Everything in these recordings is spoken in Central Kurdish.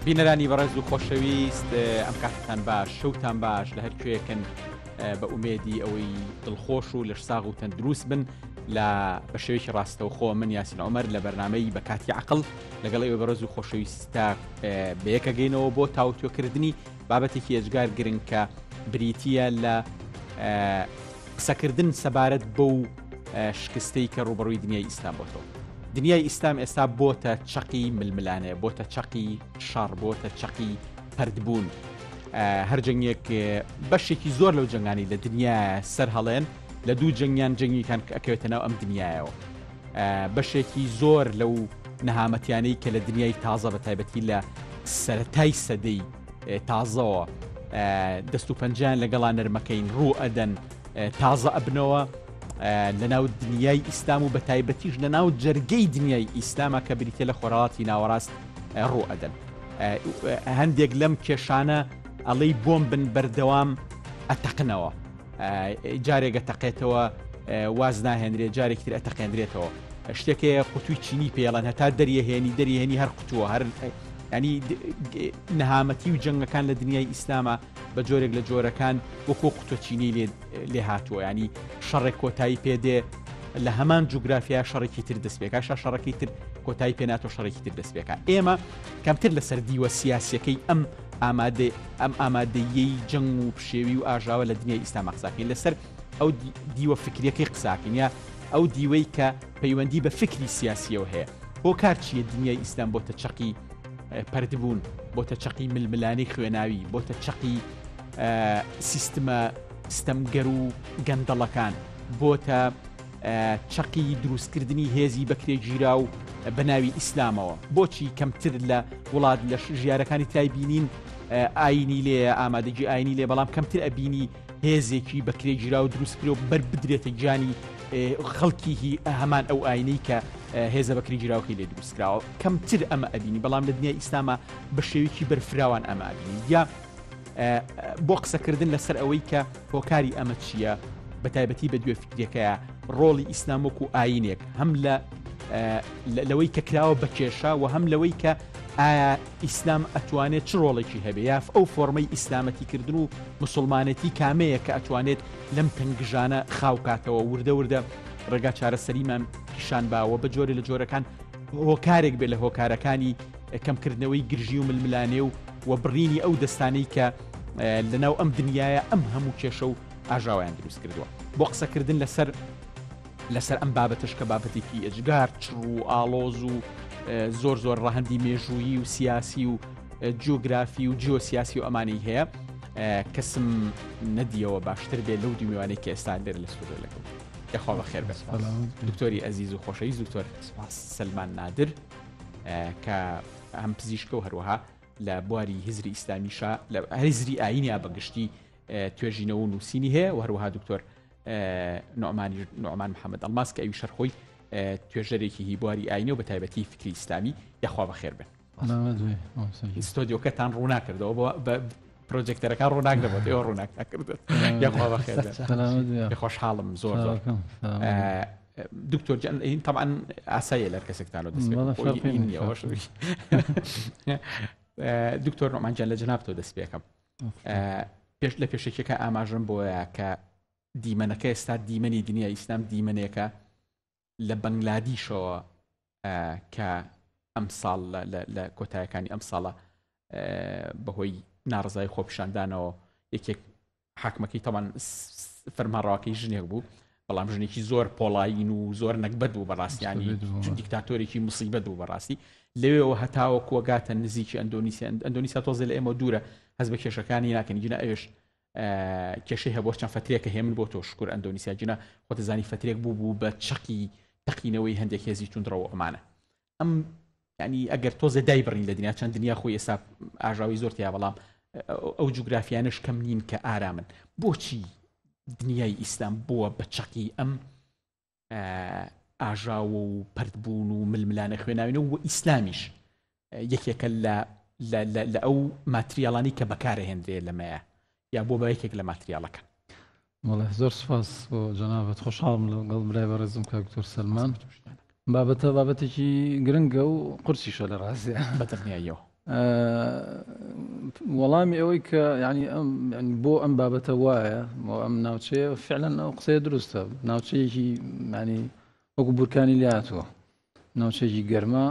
بینەرانی بەڕێز و خۆشەویست ئەم کاتتان باش شەوتان باش لە هەر کوێکن بە ئومێدی ئەوەی دڵخۆش و لەش ساغ و تەندروست بن لە بە شێوەیەکی ڕاستەوخۆ من یاسین عومەر لە بەرنامەی بە کاتی عەقڵ لەگەڵ ئێوە بەڕێز و خۆشەویستە بەیەکە گەینەوە بۆ تاوتۆکردنی بابەتێکی ئەجگار گرنگ کە بریتیە لە قسەکردن سەبارەت بەو شکستەی کە ڕوبەڕووی دنیای ئیسلام بۆتەوە. دنیای ئیسلام ئێستا بۆتە چەقی ململانەیە، بۆتە چەقی شەڕ، بۆتە چەقی پەردبوون. هەر جەنگێک بەشێکی زۆر لەو جەنگانی لە دنیا سەر هەڵێن لە دوو جەنگیان جەنگیکان ئەکەوێتە ناو ئەم دنیایەوە. بەشێکی زۆر لەو نەهامەتیانەی کە لە دنیای تازە بە تایبەتی لە سەرەتای سەدەی تازەوە دەست و پەنجیان لەگەڵا نەرمەکەین ڕوو ئەدەن تازە ئەبنەوە لە ناو دنیای ئیسلام و بە تایبەتیش لە ناو جەرگەی دنیای ئیسلامە کە بریتە لە خۆراڵاتی ناوەڕاست ڕوو ئەدەن. هەندێک لەم کێشانە ئەڵەی بۆم بن بەردەوام ئەتەقنەوە، جارێک ئەتەقێتەوە واز ناهێنرێت، جارێک تر ئەتەقێنرێتەوە. شتێکەیە قوتووی چینی پێڵەن هەتا دەریهێنی هەر قوتووە هەر ینی نەهامەتی و جەنگەکان لە دنیای ئیسلامە بە جۆرێک لە جۆرەکان وەکۆ قوتۆ چینی لێ هاتووە، ینی شەڕێک کۆتایی پێدێ لە هەمان جوگرافیا شەڕێکی تر دەستپێکا شەڕەکەی تر کۆتایی پێناتۆ شەڕێکی تر دەستپێکا. ئێمە کەمتر لەسەر دیوە سیاسیەکەی ئەم ئامادەیەی جەنگ و پشێوی و ئاژاوە لە دنیای ئیسلام قساکەین، لەسەر ئەو دیوە فکریەکەی قساکەین یا ئەو دیوەی کە پەیوەندی بە فکری سیاسیەوە هەیە. بۆ کار چیە دنیای ئیسلام بۆتە چەقی پەردبوون، بۆتە چەقی ململانەی خوێناوی، بۆتە چەقی سیستەمگەر و گەندەڵەکان، بۆتە چەقی دروستکردنی هێزی بەکرێگیرا و بەناوی ئیسلامەوە. بۆچی کەمتر لە وڵات لە ژیارەکانی تای بینین ئاینی لێ ئامادەجی ئاینی لێ، بەڵام کەمتر ئەبینی هێزێکی بەکرێگیرا و دروستکرێ و بەر بدرێتە گیانی خەڵکی هەمان ئەو ئاینەی کە هێزە بەکرێگیراوەکەی لێ دروستکراوە. کەمتر ئەمە ئەبینی، بەڵام لە دنیای ئیسلامە بە شێوەیەکی بەرفراوان ئەمە ئەبینی. یا بۆ قسەکردن لەسەر ئەوەی کە هۆکاری ئەمە چییە بە تایبەتی بە دوێ فکرەکەیە ڕۆڵی ئیسلام وەکو ئاینێک، هەم لەوەی کە کراوە بە کێشە و هەم لەوەی کە ئایا ئیسلام ئەتوانێت چ ڕۆڵێکی هەبێ، یا ئەو فۆرمەی ئیسلامەتیکردن و مسلمانەتی کامەیە کە ئەتوانێت لەم تەنگژانە خاوکاتەوە وردە وردە ڕێگا چارەسەریمان پیشان باوە بە جۆرە لە جۆرەکان هۆکارێک بێت لە هۆکارەکانی کەمکردنەوەی گرژی و ململانێ و بڕینی ئەو دەستانەی کە لەناو ئەم دنیاە ئەم هەموو کێشە و ئاژاویان دروست کردووە. بۆ قسەکردن لەسەر ئەم بابەتش کە بابەتێکی ئەجگار چڕ و ئاڵۆز و زۆر ڕەهەندی مێژوویی و سیاسی و جیۆگرافی و جیۆسیاسی و ئەمانەی هەیە کەسم نەدیەوە باشتر بێت لەو دومیوانەی کە ئێستا لێرە لە سوودەکەم. یخوا بەخێر بێت. دکتۆری ئەزیز و خۆشەویست دکتۆر سلمان نادر کە هەم پزیشکە و هەروەها لە بواری هزری ئیسلامیشا لە هزری ئاینیا بەگشتی توێژینەوە و نووسینی هەیە و هەروەها دکتۆر نوعمان محەممەد ئەڵماس کە ئەوی شەرخۆی توێژەرێکی هی بواری ئاینە و بە تایبەتی فکری ئیسلامی. یخوا بەخێر بن. ستۆدیۆکەتان ڕوو ناکردەوە بە پرۆجێکتەرەکان ڕوو ناکردەوە، ئێوە ڕوو ناکردێت. یخوا بەخێر بن. خۆشحاڵم زۆر دکتۆر جان طبعا ئاساییە لەر کەسێکتانەوە دەست دکتۆر نوعمان جان لە جەنابتەوە دەست پێکەم. پێش لە پێشێکەکە ئاماژم بۆیە کە دیمەنەکە ئێستا دیمەنی دنیای ئیسلام دیمەنێکە لە بەنگلادیشەوە کە ئەم ساڵ لە کۆتایەکانی ئەم ساڵە بەهۆی ناڕزای خۆپیشاندانەوە یەکێک حاکمەکەی تەمان فەرمانڕەواکەی ژنێک بوو، بەڵام ژنێکی زۆر پۆڵاین و زۆر نەکبەت بوو بەڕاستیانی دیکتاتۆرێکی موسیبەت بوو بەڕاستی. لەوێەوە هەتاوە کۆگاتە نزیکی ئەندۆنیسیا تۆزە لە ئێمە دوورە هەز بە کێشەکانی ناکەن جنە ئەوێش کێشەی هەبوو چەند فترێکە هێمن بۆ تۆ شکر ئەندۆنیسیا جنە خۆتەزانی فترێک بوو بە چەقی تەقینەوەی هەندێک هێزی توندڕەوە ئەمانە. ئەم ینی ئەگەر تۆزە دای بڕین لە دنیا چەند دنیا خۆی ئێستا ئاژاوی زۆر تیا، بەڵام ئەو جوگرافیانش کەم نین کە ئارامن. بۆچی دنیای ئیسلام بووە بە چەقی ئەم ئاژاوە و پەردبوون و ململانە خوێناوینەوە و ئیسلامیش یەکێکە لە ئەو ماتریاڵانی کە بەکارهێنرێ لەمەیە یا بۆ بە یەکێک لە ماتریاڵەکە؟ والله زۆر سپاس بۆ جەنابەت، خۆشحاڵم لەگەڵ برای بەڕێزم کاکتۆر سەلمان. بابەتە بابەتێکی گرنگە و قورسیشە لە ڕاستیە بەتەنیاییەوە وەڵامی ئەوەی کە ینی بۆ ئەم بابەتە وایە ئەم ناوچەیە فعلا ئەو قسەیە دروستە ناوچەیەکی ینی وەکو بورکانی لاتوە ناوچەیەکی گەرمە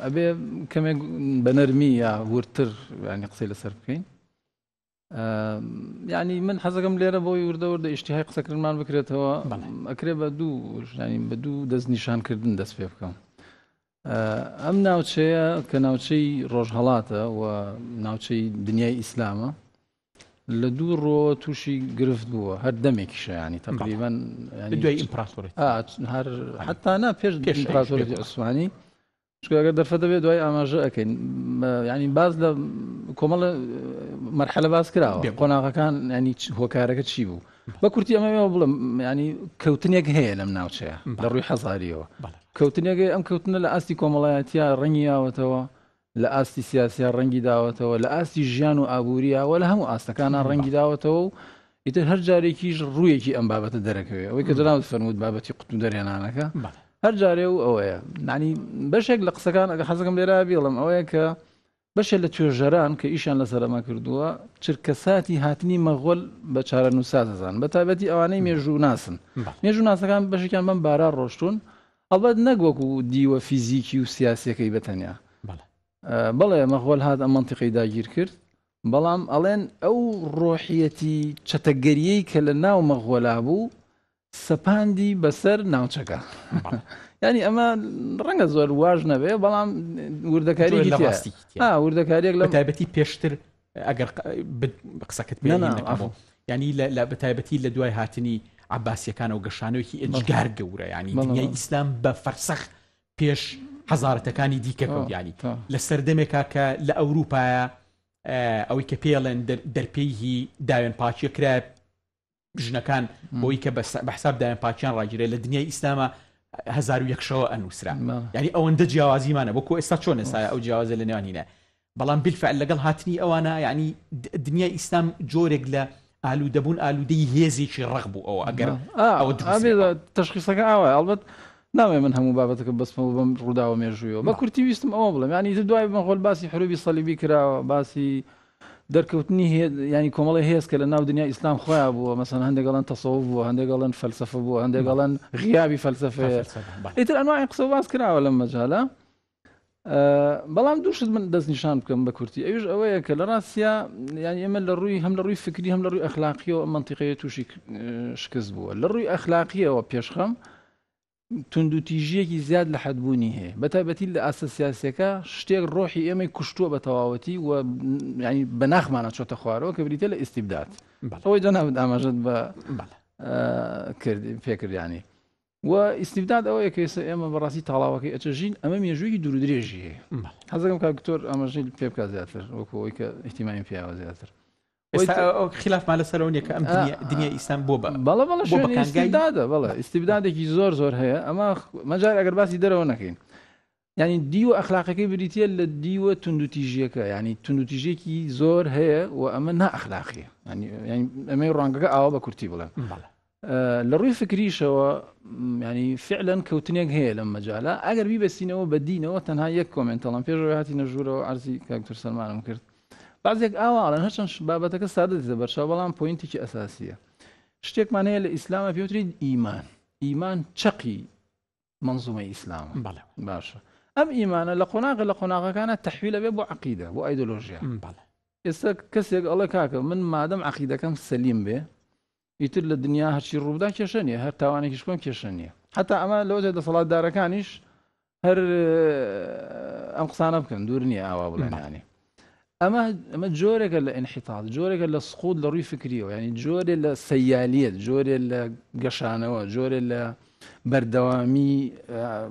ئەبێ کەمێک بە نەرمی یا ورتر ینی قسەی لەسەر بکەین ینی من حەزەکەم لێرە بۆی وردەوردە ئیشتیهای قسەکردمان بکرێتەوە ئەکرێ بە دوو دەست نیشانکردن دەست پێ بکەم ئەم ناوچەیە کە ناوچەی ڕۆژهەڵاتە و ناوچەی دنیای ئیسلامە لە دوو ڕۆ تووشی گرفت بووە هەر دەمێکیشە ینی تقریبان دوای ئیمپراتۆری هەر حتا نا پێش ئیمپراتۆری عوسمانی چکەگەر دەرفەت دەبێت دوای ئاماژە ئەەکەین ینی باز لە کۆمەڵە مەرحەلە باز کراوە قۆناغەکان ینی هۆکارەکە چی بوو بە کورتی ئەمە بڵم ینی کەوتنێک هەیە لەم ناوچەیە لە ڕووی حەزاریەوە کەوتنێکی ئەم کەوتنە لە ئاستی کۆمەڵایەتیا ڕەنگی یاوەتەوە لە ئاستی سیاسیا ڕەنگی داوەتەوە لە ئاستی ژیان و ئابوووریەوە لە هەموو ئاستەکانان ڕەنگی داوەتەوە و ئیتر هەر جارێکیش ڕوویەکی ئەم بابەتە دەرەکەوێت ئەوەی کە جەناب فەرموود بابەتی قوت و دەرێنانەکە هەر جارێ و ئەوەیە نانی بەشێک لە قسەکان ئەگە حەزەکەم لێرە بێڵم ئەوەیە کە بەشێک لە توێژەران کە ئیشان لەسەرەما کردووە چرکەساتی هاتنی مەغۆل بە چارەنووساتەزان بە تایبەتی ئەوانەی مێژوو ناسن مێژوو ناسەکان بەشێکیان بەم بارا ڕۆشتون ئەڵبەت نەگوەکو دیوە فیزیکی و سیاسەکەی بەتەنیا بەڵێ مەغۆل هات ئەم منتیقەی داگیر کرد بەڵام ئەڵێن ئەو ڕۆحیەتی چەتەگەریەی کە لە ناو مەغۆلا بوو سەپاندی بەسەر ناوچەکە ینی ئەمە ڕەنگە زۆر واژ نەبێ بەڵام وردەکاری وردەکاریەک لە تایبەتی پێشتر ئەگەر قسەکەت پێ ینی لە بەتایبەتی لە دوای هاتنی عباسیەکان و گەشانەوەکی ئەجگار گەورە ینی دنیای ئیسلام بە فەرسەخ پێش حەزارەتەکانی دیکە ینی لە سەردەمێکا کە لە ئەوروپایە ئەوەی کە پێڵێن دەرپێیهی داوێن پاچیە کرا ژنەکان بۆی کە بەحساب داوێن پاچیان ڕاگیرێت لە دنیای ئیسلامە 1900 ئەنووسرا ینی ئەوەندە جیاوازیمانە بۆکو ئێستا چۆن ئێستا ئەو جیاوازە لە نێوانینە بەڵام بالفعل لەگەڵ هاتنی ئەوانە ینی دنیای ئیسلام جۆرێک لە ئالوودەبوون ئالوودەی هێزێکی ڕق بوو ئەوە ئەگەر ئەوە تەشخیصەکە ئەوە ئەڵبەت ناوێ من هەموو بابەتەکە بەسمەوە بەم ڕووداوە مێژوویەوە بە کورتی ویستم ئەوە بڵم ینی دوای مەغۆل باسی حروبی سەلیبی کراوە باسی دەرکەوتنی ینی کۆمەڵی هێز کە لە ناو دنیا ئیسلام خۆیان بووە مەسەن هەندێکگەڵەن تەسەوف بووە هەندێکگەڵەن فەلسەفە بووە هەندێکگەڵەن غیابی فەلسەفە ئیتر ئەنواعی قسە باس کراوە لەم مەجالە بەڵام دووشت من دەست نیشان بکەم بە کورتی ئەوش ئەوەیە کە لە ڕاستیا ینی ئێمە لە ڕووی هەم لە ڕووی فکری هەم لە ڕووی ئەخلاقیەوە منتیقەیە تووشی شکست بووە لە ڕووی ئەخلاقیەوە پێشخەم توندوتیژیەکی زیاد لە حەدبوونی هەیە بەتایبەتی لە ئاسە سیاسەکە شتێک ڕۆحی ئێمەی کوشتووە بە تەواوەتی و ینی بە ناخمانە چۆتە خوارەوە کە بریتە لە ئیستیبدات ئەوەی جەنابەت ئاماژەت بە پێکردیانی و ئیستیبداد ئەوەیە کە ئێستا ئێمە بەڕاستی تاڵاوەکەی ئەچەژین ئەمە مێژووی دوور درێژی هەیە حەزەکەم کاکتۆر ئاماژەی پێ بکات زیاتر وەکو ئەوەی کە احتیمامی پیاوە زیاتر خلافمان لەسەرەوە نیە کە ئەم دنیا ئیسلام بۆ بەڵێ ئیستیبدادێکی زۆر هەیە ئەمە مەجار ئەگەر باسی دەرەوە نەکەین ینی دیوە ئەخلاقەکەی بریتە لە دیوە توندوتیژیەکە ینی توندوتیژێکی زۆر هەیە و ئەمە نائەخلاقیە ئەمەی ڕەنگەکە ئاوا بە کورتی بڵێن لە ڕووی فکریشەوە ینی فعلەن کەوتنێک هەیە لەم مەجالە ئەگەر بیبەستینەوە بە دینەوە تەنها یەک کۆمنتەڵم پێشەوەی هاتی نەژوورەوە عەرزی کاکتۆر سەلمانم کرد بعضێک ئاواڵەن هەرچەند بابەتەکە سادە دێتە بەرچاو بەڵام پۆینتێکی ئەساسیە شتێکمان هەیە لە ئیسلامە پێوترێت ئیمان چەقی منزومەی ئیسلامە باشە ئەم ئیمانە لە قۆناغەکانە تەحویلە بێ بۆ عەقیدە بۆ ئایدۆلۆژیا ئێستا کەسێک ئەڵێ کاکە من مادەم عەقیدەکەم سەلیم بێ ئیتر لە دنیا هەرچی ڕوودا کێشە نیە هەر تاوانێکیش بۆم کێشە نییە حتا ئەمە لەوە دەسەڵاتدارەکانیش هەر ئەم قسانە بکەن دوور نییە ئاوا بڵێنانی ئەمە جۆرێکە لە ئینحیتاڵ جۆرێکە لە سقوط لە ڕووی فکریەوە ینی جۆرێ لە سەیالیەت جۆرێ لە گەشانەوە جۆرێ لە بەردەوامی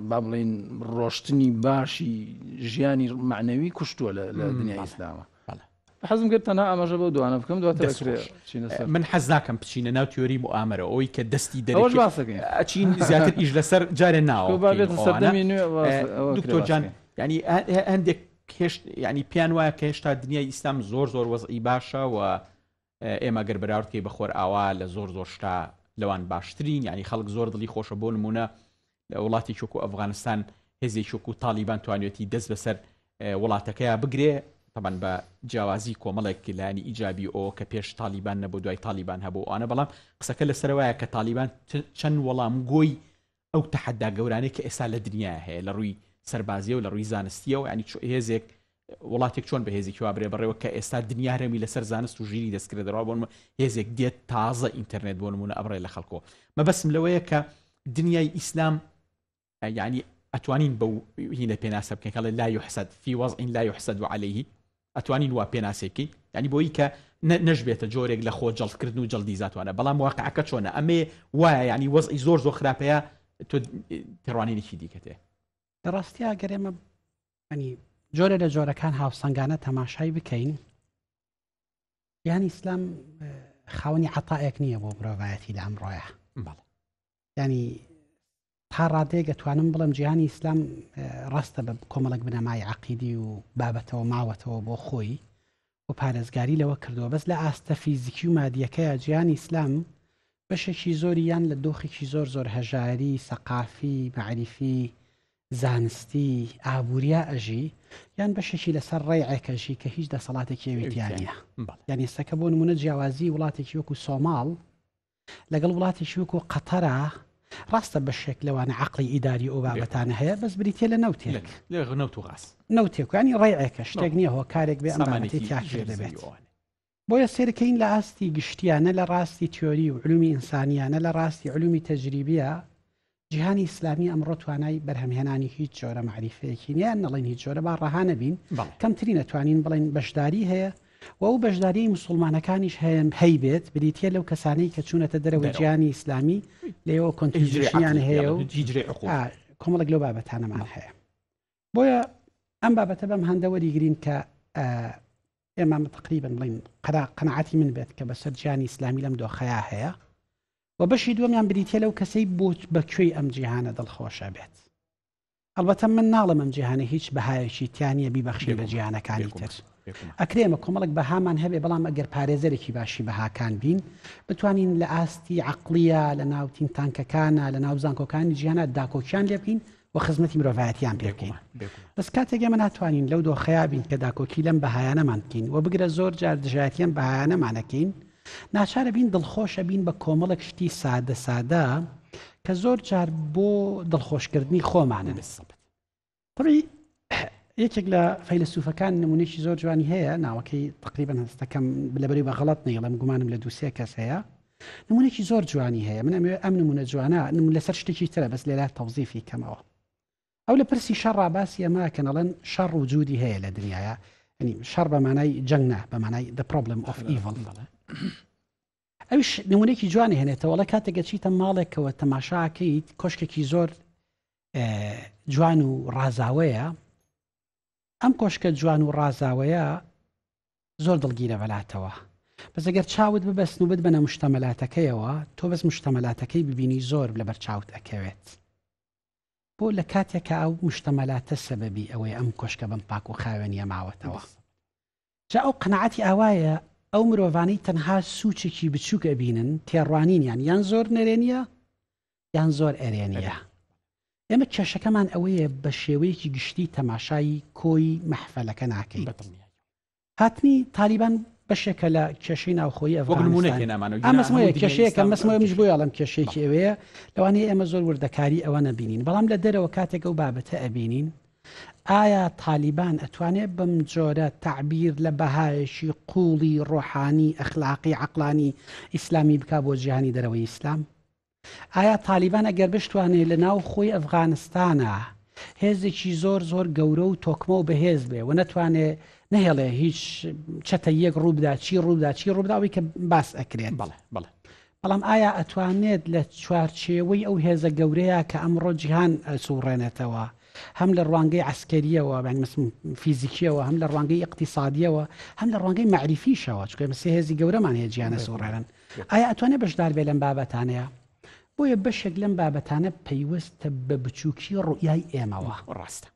با بڵێن ڕۆشتنی باشی ژیانی معنەوی کوشتووە لە دنیای ئیسلامە حەزم کرد تەنها ئاماژە بۆ دوانە بکەم دواتر من حەز ناکەم بچینە ناو تیۆری موامەرە ئەوەی کە دەستی دەچین زیاتر ئیش لەسەر جارێ ناوە دکتۆر جان ینی هەندێک ینی پیان وایە کە هێشتا دنیای ئیسلام زۆر وەزعی باشە و ئێمە گەر بەراوردکەی بەخۆر ئاوا لە زۆر شتا لەوان باشترین ینی خەڵک زۆر دڵی خۆشە بۆ نمونە لە وڵاتی چۆکو ئەفغانستان هێزێکی وەکو تالیبان توانێتی دەست بەسەر وڵاتەکەیە بگرێ طبعا بە جیاوازی کۆمەڵێک لایانی ئیجابی ئەو کە پێش تالیبان نەبوو دوای تالیبان هەبوو ئەوانە بەڵام قسەکە لەسەرەوەیە کە تالیبان چەند وەڵام گۆی ئەو تەحەدا گەورانەی کە ئێستا لە دنیا هەیە لە ڕووی سەربازیە و لە ڕووی زانستیە و ینی هێزێک وڵاتێک چۆن بە هێزێکی وا بڕێ بڕێوە کە ئێستا دنیا هەرمی لەسەر زانست و ژیری دەستکرێت دەڕوا بۆن هێزێک دێت تازە ئینتەرنێت بۆ نمونە ئەبڕێ لە خەڵکۆ مەبەسم لەوەیە کە دنیای ئیسلام ینی ئەتوانین بەو هینە پێناسە بکەین کەڵێ لا يحسد في وضع لا يحسد عليه ئەتوانین وا پێناسێکی ینی بۆی کە نەژبێتە جۆرێک لە خۆ جەڵتکردن و جەڵدی زاتوانە بەڵام واقعەکە چۆنە ئەمێ وایە ینی وەزئی زۆر خراپەیە تۆ تێڕوانینێکی دیکەتێ لە ڕاستیە گەر ئێمە جۆرە لە جۆرەکان هاوسەنگانە تەماشای بکەین یانی ئیسلام خاوەنی عەتایەک نییە بۆ مرۆڤایەتی لە ئەمڕۆیە ینی تا ڕادەیە دەتوانم بڵم جیهانی ئیسلام ڕاستە بە کۆمەڵک بنەمای عەقیدی و بابەتەوە ماوەتەوە بۆ خۆی و پارێزگاری لەوە کردووە بەس لە ئاستە فیزیکی و مادیەکەیە جیهانی ئیسلام بەشێکی زۆری یان لە دۆخێکی زۆر هەژاری سەقافی معریفی زانستی ئابووریا ئەژی یان بەشێکی لەسەر ڕێعێکەژی کە هیچ دەسەڵاتێکی وێتیانە یعنی ئێستەکە بۆ نمونە جیاوازی وڵاتێکی وەکو سۆماڵ لەگەڵ وڵاتێکی وەکو قەتەرە ڕاستە بەشێک لەوانە عەقڵی ئیداری ئەو بابەتانە هەیە بەس بریتێ لە نەوتێک نەوتێک ینی ڕێعێکە شتێک نییە هۆ کارێک بێ ئەمانەتی تیاکرێ دەبێت بۆیە سێرەکەین لە ئاستی گشتیانە لە ڕاستی تیۆری و علومی ئینسانیانە لە ڕاستی علومی تەجریبیە جیهانی ئیسلامی ئەمڕۆ توانای بەرهەمهێنانی هیچ جۆرە معریفەیەکی نیان نەڵێن هیچ جۆرە با ڕەها نەبین کەمتری نەتوانین بڵێن بەشداری هەیە و ئەو بەشداری مسلمانەکانیش هەی بێت بریتە لەو کەسانەی کە چوونەتە دەرەوەی جیهانی ئیسلامی لێەوە کۆنتریبیوشنیان هەیە و کۆمەڵێک لەو بابەتانەمان هەیە بۆیە ئەم بابەتە بەم هەندەوەری گرین کە ئێمە تقریبن بڵین قەناعەتی من بێت کە بەسەر جیهانی ئیسلامی لەم دۆخەیە هەیە و بەشی دووەمیان بریتە لەو کەسەی بۆ بەکوێی ئەم جیهانە دڵخۆشە بێت ئەلبەتە من ناڵم ئەم جیهانە هیچ بەهایەکی تیانە بیبەخشی لە جیهانەکانی تر ئەکرێمە کۆمەڵک بەهامان هەبێ بەڵام ئەگەر پارێزەرێکی باشی بەهاکان بین بتوانین لە ئاستی عەقلیە لە ناوتین تانکەکانە لە ناو زانکۆکانی جیهانە داکۆکیان لێ بکەین و خزمەتی مرۆڤایەتیان پێ بکەین بەس کاتێک ئێمە ناتوانین لەو دۆخەیە بین کە داکۆکی لەم بەهایانەمان بکەین و بگرە زۆر جار دژایەتیان بەهایانەمانەکەین ناچارە بین دڵخۆشە بین بە کۆمەڵک شتی سادە کە زۆر جار بۆ دڵخۆشکردنی خۆمانە طبعی یەکێک لە فەیلسوفەکان نمونێکی زۆر جوانی هەیە ناوەکەی تقریبا هەستەکەم لەبەری بە غەڵەت نەیڵم گومانم لە دووسێ کەس هەیە نمونێکی زۆر جوانی هەیە من ئەم نمونە جوانە لەسەر شتێکی ترە بەس لێرە تەوزیفی کەمەوە ئەو لە پرسی شەڕ باسی ئەمە کە نەڵێن شەڕ وجودی هەیە لە دنیاە ینی شەڕ بە مانای جەنگ بە مانای the problem of evil ئەوش نمونێکی جوانی هێنێتەوە لە کاتێکگە چیتە ماڵێکەوە تەماشاکەیت کۆشکێکی زۆر جوان و ڕازاوەیە ئەم کۆشکە جوان و ڕازاوەیە زۆر دڵگیرە بەلاتەوە بەس ئەگەر چاوت ببەست و بت بنە مشتەمەلاتەکەیەوە تۆ بەس مشتەمەلاتەکەی ببینی زۆر لەبەر چاوت ئەکەوێت بۆ لە کاتێکە ئەو مشتەمەلاتە سەبەبی ئەوەی ئەم کۆشکە بم پاک و خاوێنیە ماوەتەوە جا ئەو قەنەعەتی ئاوایە ئەو مرۆڤانەی تەنها سوچێکی بچووکە بینن تێڕوانینیان یان زۆر نەرێنیە یان زۆر ئەرێنیە ئێمە کێشەکەمان ئەوەیە بە شێوەیەکی گشتی تەماشای کۆی مەحفەلەکە ناکەین هاتنی تالیبان بەشێکە لە کێشەی ناوخۆیی ئەفغانستان کێشەیەکە مەسمەوەمیش بۆ یاڵم کێشەیەکی ئەوەیە لەوانەیە ئێمە زۆر وردەکاری ئەوە نەبینین بەڵام لە دەرەوە کاتێک ئەو بابەتە ئەبینین ئایا تالیبان ئەتوانێت بەم جۆرە تعبیر لە بەهایشی قوڵی ڕۆحانی ئەخلاقی عەقلانی ئیسلامی بکا بۆ جیهانی دەرەوەی ئیسلام ئایا تالیبان ئەگەر بشتوانێت لە ناو خۆی ئەفغانستانە هێزێکی زۆر گەورە و تۆکمە و بەهێز بێ و نەتوانێت نەهێڵێ هیچ چەتە یەک ڕووبدا چی ڕووداوی کە باس ئەکرێت بەڵام ئایا ئەتوانێت لە چوارچێوەی ئەو هێزە گەورەیە کە ئەمڕۆ جیهان ئەسوڕێنێتەوە هەم لە ڕوانگەی عسکەریەوە فیزیکیەوە هەم لە ڕوانگەی اقتصادیەوە هەم لە ڕوانگەی معریفیشەوە چکە مەسێ هێزی گەورەمان هەیە جیهانە سوڕێنن ئایا ئەتوانێت بەشدار بێ لەم بابەتانەیە بۆیە بەشێک لەم بابەتانە پەیوەستە بە بچووکی ڕوئیای ئێمەوە ڕاستە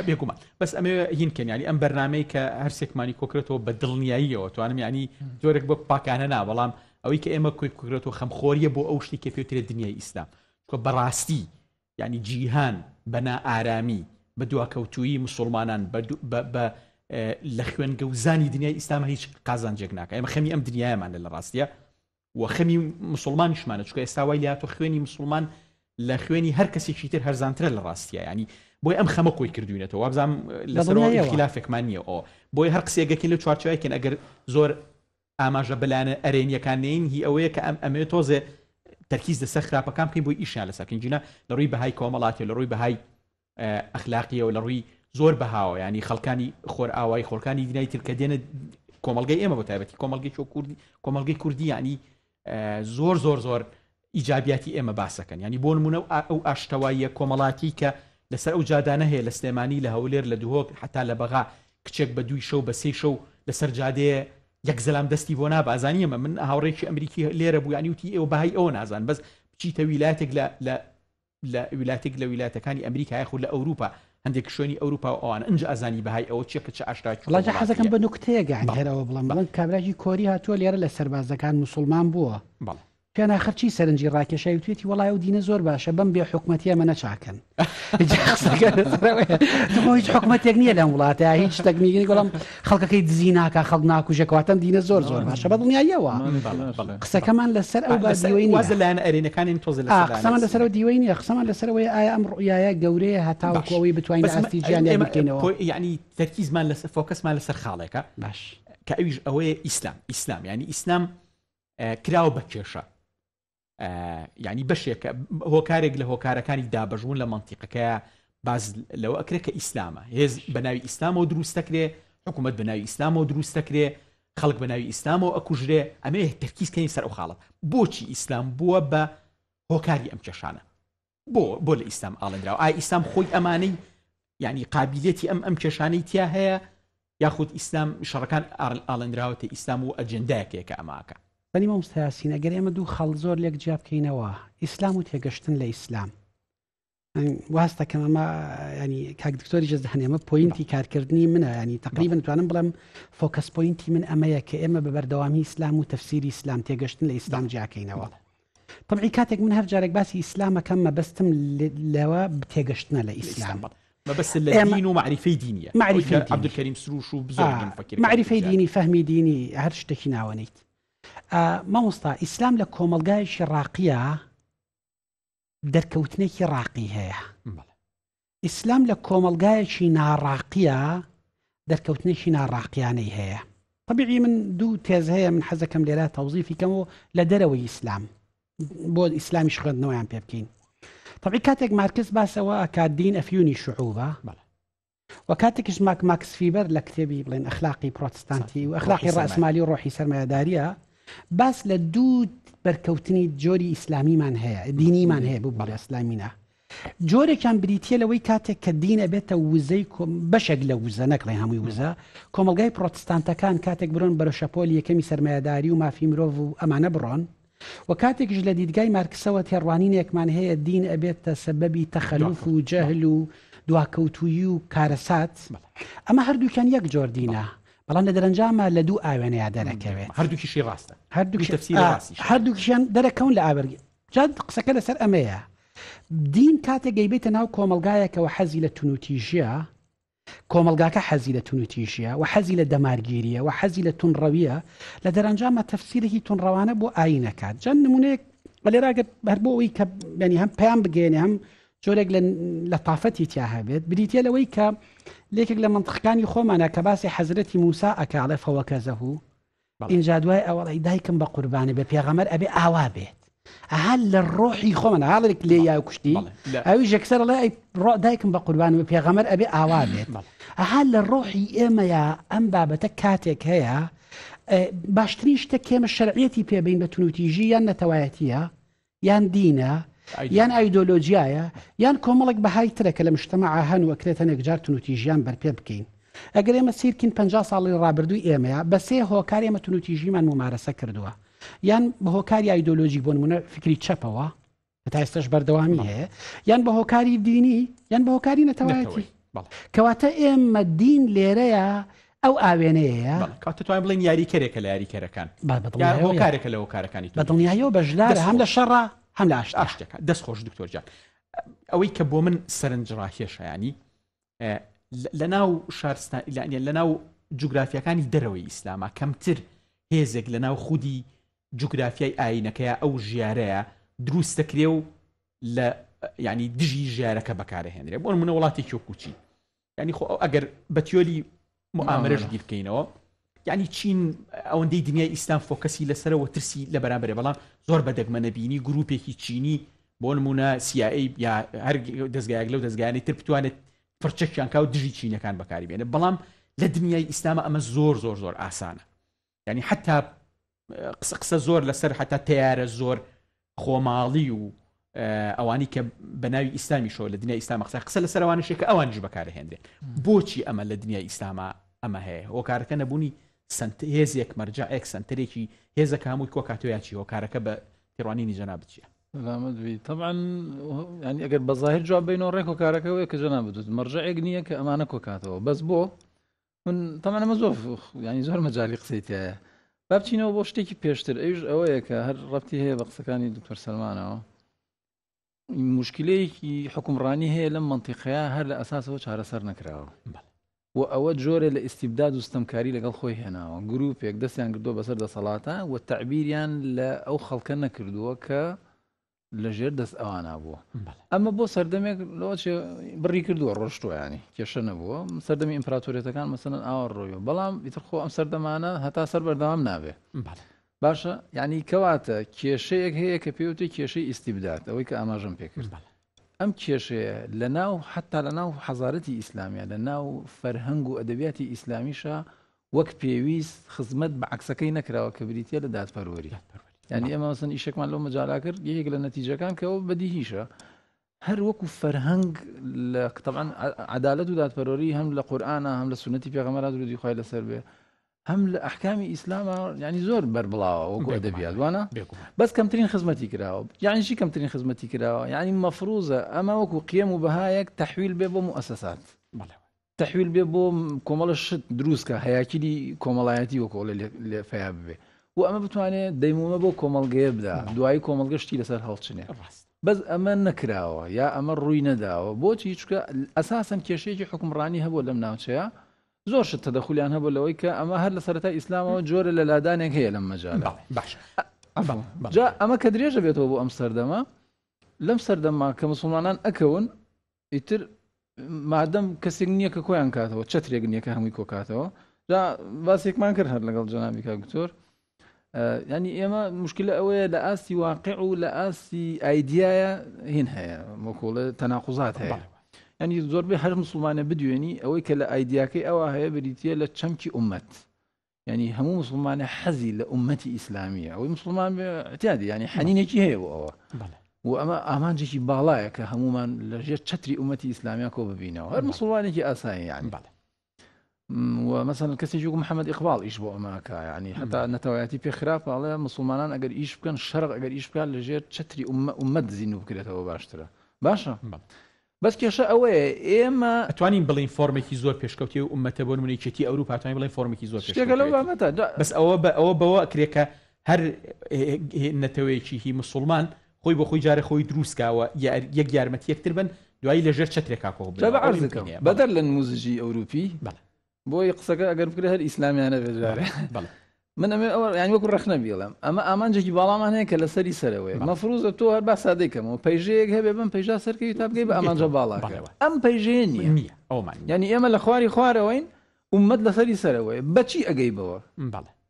بێگومان بەس ئەمێ هینکەن ینی ئەم بەرنامەی کە هەرسێکمانی کۆکرێتەوە بە دڵنیاییەوە توانم ینی جۆرێک بۆ پاکانە نا بەڵام ئەوەی کە ئێمە کوێکرێتەوە خەمخۆریە بۆ ئەو شتی کە پێوترێت دنیای ئیسلام چکە بەڕاستی ینی جیهان بەنا ئارامی بە دواکەوتویی مسلمانان بە لە خوێنگە و زانی دنیای ئیسلام هیچ قازانجێک ناکە. ئێمە خەمی ئەم دنیایمانە لە ڕاستیە و خەمی مسلمانیشمانە، چونکە ئێستا وای لاتۆ خوێنی مسلمان لە خوێنی هەر کەسێکی تر هەرزانترە لە ڕاستیە. ینی بۆی ئەم خەمە کۆی کردوینەتەوە وابزانام لەسەر خلافێکمان نییە ئەو بۆی هەر قسێگەکەین لە چوارچوایکن ئەگەر زۆر ئاماژە بەلانە ئەرێنیەکانین هی ئەوەیە کە ئەمێ تۆزێ تەرکیز لەسەر خراپەکان بکەین بۆی ئیشیان لەسەرکەین جینە لە ڕووی بەهای کۆمەڵاتی لە ڕووی بەهای ئەخلاقیەوە لە ڕووی زۆر بەهاوە، ینی خەڵکانی خۆر ئاوای خۆڵکانی دینای ترکە دێنە کۆمەلگەی ئێمە بە تایبەتی کۆمەلگەی کوردی کۆمەلگەی کوردی ینی زۆر زۆر زۆر ئیجابیاتی ئێمە باسەکەن. ینی بۆ نمونە ئەو ئاشتەواییە کۆمەڵاتی کە لەسەر ئەو جادانە هەیە لە سلێمانی لە هەولێر لە دوهۆک حتا لە بەغا کچێک بە 2 شەو بە 3 شەو لەسەر جادەیە یەک زەلام دەستی بۆ نابازانیەمە من هاوڕێکی ئەمریکی لێرە بوو ینی وتی ئێوە بەهای ئەوە نازان بەس بچیتە ویلایەتێک لە ویلایەتێک لە ویلایەتەکانی ئەمریکا یاخود لە ئەوروپا هەندێک شوێنی ئەوروپا و ئەوان ئەنج ئەزانی بەهای ئەوە چیە کە چه ئاشتراکی وڵاتە حەزەکەم بە نوکتەیەک هەرەوە بڵم کابراژی کۆری هاتووە لێرە لە سەربازەکان موسڵمان بووە پێ ناخەرچی سەرنجی ڕاکێشای وتێتی وڵای و دینە زۆر باشە بەم بێ حکومەتی ئەمە نەچاکەن هیچ حکومەتێک نییە لەم وڵاتە هیچ تەکنیگەی گوڵم خەڵکەکەی دزی ناکە خەڵک ناکوژەکەواتەم دینە زۆر زۆر باشە بە دڵنیاییەوە قسەکەمان لەسەر ئەو بازیەوەی وازە لایەن ئەرێنەکانی تۆز قسەمان لەسەرەوە دیوەی نییە قسەمان لەسەرەوەی ئایا ئەم ڕویایە گەورەیە هەتاوەکەوەی بتوانین ئاستی گیانیان بکەینەوە ینی تەرکیزمان لەسەر فۆکەسمان لەسەر خاڵێکە باش کە ئەویش ئەوەیە ئیسلام ینی ئیسلام کراوە بە کێشە ینی بەشێکە هۆکارێک لە هۆکارەکانی دابەژون لە منتیقەکە باز لەوە ئەکرێت کە ئیسلامە هێز بەناوی ئیسلامەوە دروستەکرێ حکوومەت بەناوی ئیسلامەوە دروستەکرێ خەڵک بەناوی ئیسلامەوە ئەکوژرێ ئەمێ تەرکیزکەین سەر ئەو خاڵت بۆچی ئیسلام بووە بە هۆکاری ئەم کێشانە بۆ لە ئیسلام ئاڵێنراوە ئایا ئیسلام خۆی ئەمانەی ینی قابلیەتی ئەم کێشانەی تیا هەیە یاخود ئیسلام شەڕەکان ئاڵێنراوەتە ئیسلام و ئەجندایەکێکە ئەماکە بەنی مامۆستایاسین ئەگەر ئێمە دوو خەڵ زۆر لێک جیا بکەینەوە ئیسلام و تێگەشتن لە ئیسلام واستەکەم ئەمە ینی کاک دکتۆری جەز هەنێ ئەمە پۆینتی کارکردنی منە ینی تقریبا توانم بڵم فۆکەس پۆینتی من ئەمەیە کە ئێمە بە بەردەوامی ئیسلام و تەفسیری ئیسلام تێگەشتن لە ئیسلام جیاکەینەوە طبعی کاتێک من هەر جارێک باسی ئیسلامەکەم مەبەستم لەوە تێگەشتنە لە ئیسلام بس الدين ومعرفة دينية عبد الكريم سروش وبزوج مفكر معرفة ديني فهمي ديني هر شتێکی ناوەنیت مامۆستا ئیسلام لە کۆمەلگایشی ڕاقیە دەرکەوتنێکی ڕاقی هەیە ئیسلام لە کۆمەلگایەکی ناڕاقیە دەرکەوتنێکی ناڕاقیانەی هەیە طبیعی من دوو تێز هەیە من حەزەکەم لێرە تەوزیفی کەم و لە دەرەوەی ئیسلام بۆ ئیسلامیش خوێندنەوەیان پێ بکەین طبعی کاتێک مارکس باسەوە ئەکادین ئەفیونی شعوبە و کاتێکش ماکس فیبەر لە کتێبی بڵێن ئەخلاقی پرۆتستانتی و ئەخلاقی ڕاسمالی و ڕۆحی سەرمایەداریە باس لە دوو بەرکەوتنی جۆری ئیسلامیمان هەیە دینیمان هەیە بوو بڵێ ئیسلامینە جۆرێکیان بریتە لەوەی کاتێک کە دینە بێتە وزەی بەشێک لە وزە نەکڵێ هەمووی وزە کۆمەلگای پرۆتستانتەکان کاتێک بڕۆن بەرە شەپۆلی یەکەمی سەرمایەداری و مافی مرۆڤ و ئەمانە بڕۆن و کاتێکش لە دیدگای مارکسەوە تێڕوانینێکمان هەیە دین ئەبێتە سەبەبی تەخەلوف و جەهل و دواکەوتویی و کارەسات ئەمە هەردووکیان یەک جۆر دینە بەڵام لە دەرەنجامە لە دوو ئاوێنەیە دەرەکەوێت هەردووکیشی ڕاستە هەردووکیشیان دەرەکەون لە ئاوەرگی جاد قسەکە لەسەر ئەمەیە دین کاتێک گەیبێتە ناو کۆمەلگایەکەوە حەزی لە تونوتیژیە کۆمەلگاکە حەزی لە تونوتیژیە و حەزی لە دەمارگیریە و حەزی لە تونڕەویە لە دەرەنجامە تەفسیرێکی تونڕەوانە بۆ ئاینەکات جان نمونەیەک بەلێراگەت هەر بۆ ئەوەی کە ینی هەم پەیام بگەێنێ هەم جۆرێک لە تافەتی تیا هەبێت بریتە لەوەی کە لێکێک لە منطقەکانی خۆمانە کە باسی حەزرەتی موسا ئەکاڵێ فەوەکەزەهو ئینجا دوای ئەوەڵی دایکم بە قوربانە بە پێغەمەر ئەبێ ئاوا بێت هەل لە ڕۆحی خۆمانە هاڵێک لێ یا کوشتی ئەوی ژەکسەر لە دایکم بە قوربان بە پێغەمەر ئەبێ ئاوا بێت هەل لە ڕۆحی ئێمەیە ئەم بابەتە کاتێک هەیە باشترین شتە کێمە شەرعیەتی پێبین بە تونوتیژی یان نەتەوایەتیە یان دینە یان ئایدۆلۆژیایە یان کۆمەڵێک بەهای ترەکە لە مشتەمەعە هەن و ئەکرێتە نێکجار تونوتیژیان بەرپێ بکەین ئەگەر ئێمە سیرکین 50 ساڵی ڕابردووی ئێمەیە بە سێ هۆکار ئێمە تونوتیژیمان ممارەسە کردووە یان بە هۆکاری ئایدۆلۆژی بۆ نمونە فکری چەپەوە تا ئێستاش بەردەوامی هەیە یان بە هۆکاری دینی یان بە هۆکاری نەتەوایەتی کەواتە ئێمە دین لێرەیە ئەو ئاوێنەیە کاتتوان بڵین یاریکەرێکە لە یاریکەرەکان هۆکارێکە لە هۆکارەکانی بە دڵنیاییەوە بەشدارە هەم لە شەڕە هەم لە ئاشتەکە دەست خۆش دکتۆر جان ئەوەی کە بۆ من سەرنج ڕاکێشە ینی لەناو شارستان لەناو جوگرافیەکانی دەرەوەی ئیسلامە کەمتر هێزێک لەناو خودی جوگرافیای ئاینەکەیە ئەو ژیارەیە دروست دەکرێ و لە ینی دژی ژیارەکە بەکارهێنرێ بۆ نمونە وڵاتێکی وەکوچی ینی خۆ ئەگەر بە تیۆری موامرەش گیر بکەینەوە یعنی چین ئەوەندەی دنیای ئیسلام فۆکەسی لەسەرەوە ترسی لە بەرامبەرێ بەڵام زۆر بەدەگمەنە بینی گروپێکی چینی بۆ نمونە CIA یا هەر دەستگایەک لەو دەستگایانی تر بتوانێت فرچەکیان کا و دژی چینەکان بەکاری بێنێ بەڵام لە دنیای ئیسلامە ئەمە زۆر زۆر زۆر ئاسانە ینی حتا قسە زۆر لەسەر حتا تیارە زۆر خۆماڵی و ئەوانی کە بەناوی ئیسلامی شۆ لە دنیای ئیسلام قسە لەسەروانشێک کە ئەوانش بەکارهێنرێن بۆچی ئەمە لە دنیای ئیسلامە ئەمە هەیە هۆکارەکە نەبوونی هێزێک مەرجەعێک سنتەرێکی هێزەکە هەمووی کۆکاتۆیاچی هۆکارەکە بە تێڕوانینی جەناب بچیە سلامت طبعا يعني ئەگەر بە ظاهر جواب بینەوە ڕێک هۆکارەکەوەیە کە جەناب بدوت مەرجەعێک نییە کە ئەمانە کۆکاتەوە بەس بۆ من طبعا ئەمە زۆر يعني زۆر مەجالی قسەی تایە با بچینەوە بۆ شتێکی پێشتر ئەوش ئەوەیە کە هەر ڕەبتی هەیە بە قسەکانی دکتۆر سەلمانەوە مشکلەیەکی حکومڕانی هەیە لەم منتیقەیە هەر لە ئەساسەوە چارەسەر نەکراوە و ئەوە جۆرە لە ئیستیبداد و ستەمکاری لەگەڵ خۆی هێناوە گروپێک دەستیان کردووە بەسەر دەسەڵاتە و تەعبیریان لە ئەو خەڵکە نەکردووە کە لەژێر دەست ئەوانە بووە ئەمە بۆ سەردەمێک لەوە بڕی کردووە ڕۆشتووە ینی کێشە نەبووە سەردەمی ئیمپراتۆریەتەکان مەسەن ئاوە ڕۆیەوە بەڵام ئیتر خۆ ئەم سەردەمانە هەتا سەر بەردەوام نابێ باشە یعنی کەواتە کێشەیەک هەیە کە پێوتێ کێشەی ئیستیبداد ئەوەی کە ئاماژەم پێکرد ئەم کێشەیە لە ناو حتا لە ناو حەزارەتی ئیسلامیە لە ناو فەرهەنگ و ئەدەبیاتی ئیسلامیشە وەک پێویست خزمەت بە عەکسەکەی نەکراوە کە بریتە لە دادپەروەری يعني ئەمە مەسەن ئیشێکمان لەو مەجالا کرد یەکێک لە نەتیجەکان کە ئەو بەدیهیشە هەر وەکو فەرهەنگ لە طبعا عەدالەت و دادپەروەری هەم لە قورئانە هەم لە سونەتی پێغەمبەر درودی خوای لەسەر بێ هەم لە ئەحکامی ئیسلامە یعنی زۆر بەربڵاوە وەکو ئەدەبیات وانە بەس کەمترین خزمەتی کراوە یعنی چی کەمترین خزمەتی کراوە یعنی مەفروزە ئەمە وەکو قیەم و بەهایەک تەحویل بێ بۆ موسەسات تەحویل بێ بۆ کۆمەڵە شت دروستکە هەیاکیلی کۆمەڵایەتی وەکو لە فەیا ببێ و ئەمە بتوانێت دەیمومە بۆ کۆمەڵگەیە بدا دوایی کۆمەڵگەشتی لەسەر هەڵچنێ بەس ئەمە نەکراوە یا ئەمە ڕووی نەداوە بۆچی چکە ئەساسەن کێشەیەکی حکومڕانی هەبوو لەم ناوچەیە زۆر شت تەدەخولیان هەبوو لەوەی کە ئەمە هەر لە سەرەتای ئیسلامەوە جۆرە لە لادانێک هەیە لەم مەجالە جا ئەمە کە درێژە بێتەوە بۆ ئەم سەردەمە لەم سەردەما کە مسلمانان ئەکەون ئیتر مادەم کەسێک نییە کە کۆیان کاتەوە چەترێک نییە کە هەمووی کۆکاتەوە جا باسێکمان کرد هەر لەگەڵ جەنابی کاکتۆر يعني ئێمە مشکلە ئەوەیە لە ئاستی واقع و لە ئاستی ئایدیایە هین هەیە وەکوڵە تەناقوزات هەیە ینی زۆربەی هەر مسلمانە بدوێنی ئەوەی کە لە ئایدیاکەی ئەوە هەیە بریتە لە چەمکی ئومەت ینی هەموو مسلمانە حەزی لە ئومەتی ئیسلامیە ئەوەی مسلمان اعتیادی ینی حەنینێکی هەیە بۆ ئەوە و ئەمە ئامانجێکی باڵایە کە هەمومان لەژێر چەتری ئومەتی ئیسلامیا کۆ ببینەوە هەر مسلمانێکی ئاسایی یعنی ومثلا کەسێکی وەکو محەممەد ئیقباڵ ئیش بۆ ئەماکە ینی حتا نەتەوایەتی پێ خراپڵێ مسلمانان ئەگەر ئیش بکەن شەرق ئەگەر ئیش بکات لەژێر چەتری ئومەت زین و بکرێتەوە باشترە باشە بەس کێشە ئەوەیە ئێمە ئەتوانین بڵین فۆرمێکی زۆر پێشکەوتی و ئومەتە بۆ نمونەیەکی ئەوروپا توانین بڵین فۆرمێکی زۆر بەس ئەوە بەوە کرێکە هەر نەتەوەیەکی هی مسلمان خۆی بۆ خۆی جارە خۆی دروستکاوە یەک یارمەتی یەکتر بن دوایی لەژێر چەترێکا کۆ بەدەر لە نموزجی ئەوروپی بۆی قسەکە ئەگەر بکرێت هەر ئیسلامیانە بێژارێ من ئەمە یانی وەکو ڕەخنە بیڵم ئەمە ئامانجێکی باڵامان هەیە کە لەسەری سەرەوەی مەفروزە تۆ هەر با سادەیکەمەوە پەیژەیەک هەبێ بم پەیژا سەرکەوی تا بگەی بە ئامانجە باڵاکەوە ئەم پەیژەیە نییە ینی ئێمە لە خواری خوارەوەین ومەت لەسەری سەرەوەی بەچی ئەگەی بەوە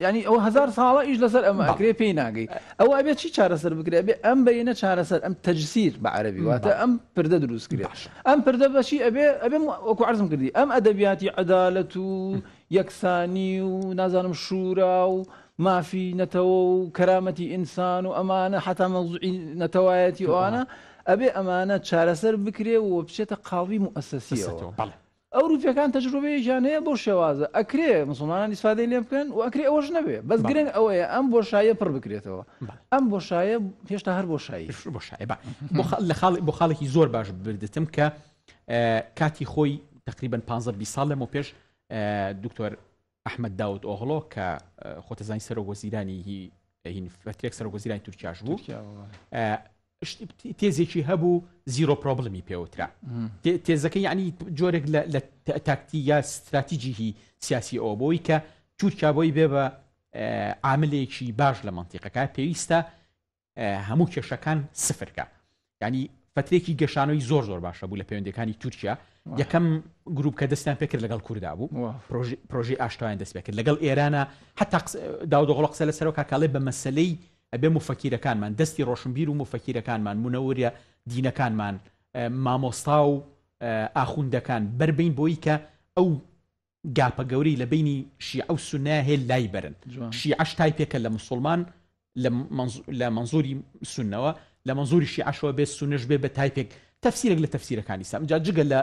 ینی ئەو 1000 ساڵە ئیش لەسەر ئەمە ئەکرێ پێی ناگەی ئەوە ئەبێت چی چارەسەر بکرێ بێ ئەم بەینە چارەسەر ئەم تەجسیر بە عەرەبی واتە ئەم پردە دروست کرێت ئەم پردە بەچی ئەبێ وەکو عەرزم کردی ئەم ئەدەبیاتی عەدالەت و یەکسانی و نازانم شورا و مافی نەتەوە و کەرامەتی ئینسان و ئەمانە حتا مەوزوعی نەتەوایەتی ئەوانە ئەبێ ئەمانە چارەسەر بکرێ و بچێتە قاڵبی موسەسیەوە ئەوروپیەکان تەجروبەیەکیان هەیە بۆ شێوازە ئەکرێ مسلمانان ئیسفادەی لێ بکەن و ئەکرێ ئەوەش نەبێ بەس گرنگ ئەوەیە ئەم بۆشایە پڕ بکرێتەوە ئەم بۆشایە هێشتا هەر بۆشایی بۆ خاڵێکی زۆر باش بردتم کە کاتی خۆی تقریبا 15 ساڵ لەمە پێش دکتۆر ئەحمەد داود ئۆغڵۆ کە خۆتەزانی سەرۆک وەزیرانی هین فترێک سەرۆک وەزیرانی تورکیاش بوو تێزێکی هەبوو زیرۆ پرۆبلمی پێوترا تێزەکە یعنی جۆرێک لە تاکتی یا استراتیجی سیاسی ئەوە بۆی کە تورکیا بۆی بێ بە عاملێکی باش لە منتیقەکە پێویستە هەموو کێشەکان سفرکە ینی فترێکی گەشانەوەی زۆر باشە بوو لە پەیوەندەکانی تورکیا یەکەم گروپ کە دەستیان پێکرد لەگەڵ کووردا بوو پرۆژەی ئاشتیان دەست پێکرد لەگەڵ ئێرانە حتا داودۆغڵ قسە لەسەرەوە کاکاڵێ بە مەسەلەی ئەبێ مفەکیرەکانمان دەستی ڕۆشنبیر و مفەکیرەکانمان منەوەریە دینەکانمان مامۆستا و ئاخوندەکان بربین بۆی کە ئەو گاپە گەورەی لە بینی شیعە و سونە هێل لای بەرن شیعەش تای پێکە لە مسلمان لە منزوری سونەوە لە منزوری شیعەشەوە بێ سونەش بێ بە تایپێک تەفسیرێک لە تەفسیرەکانی ئیسلام جا جگە لە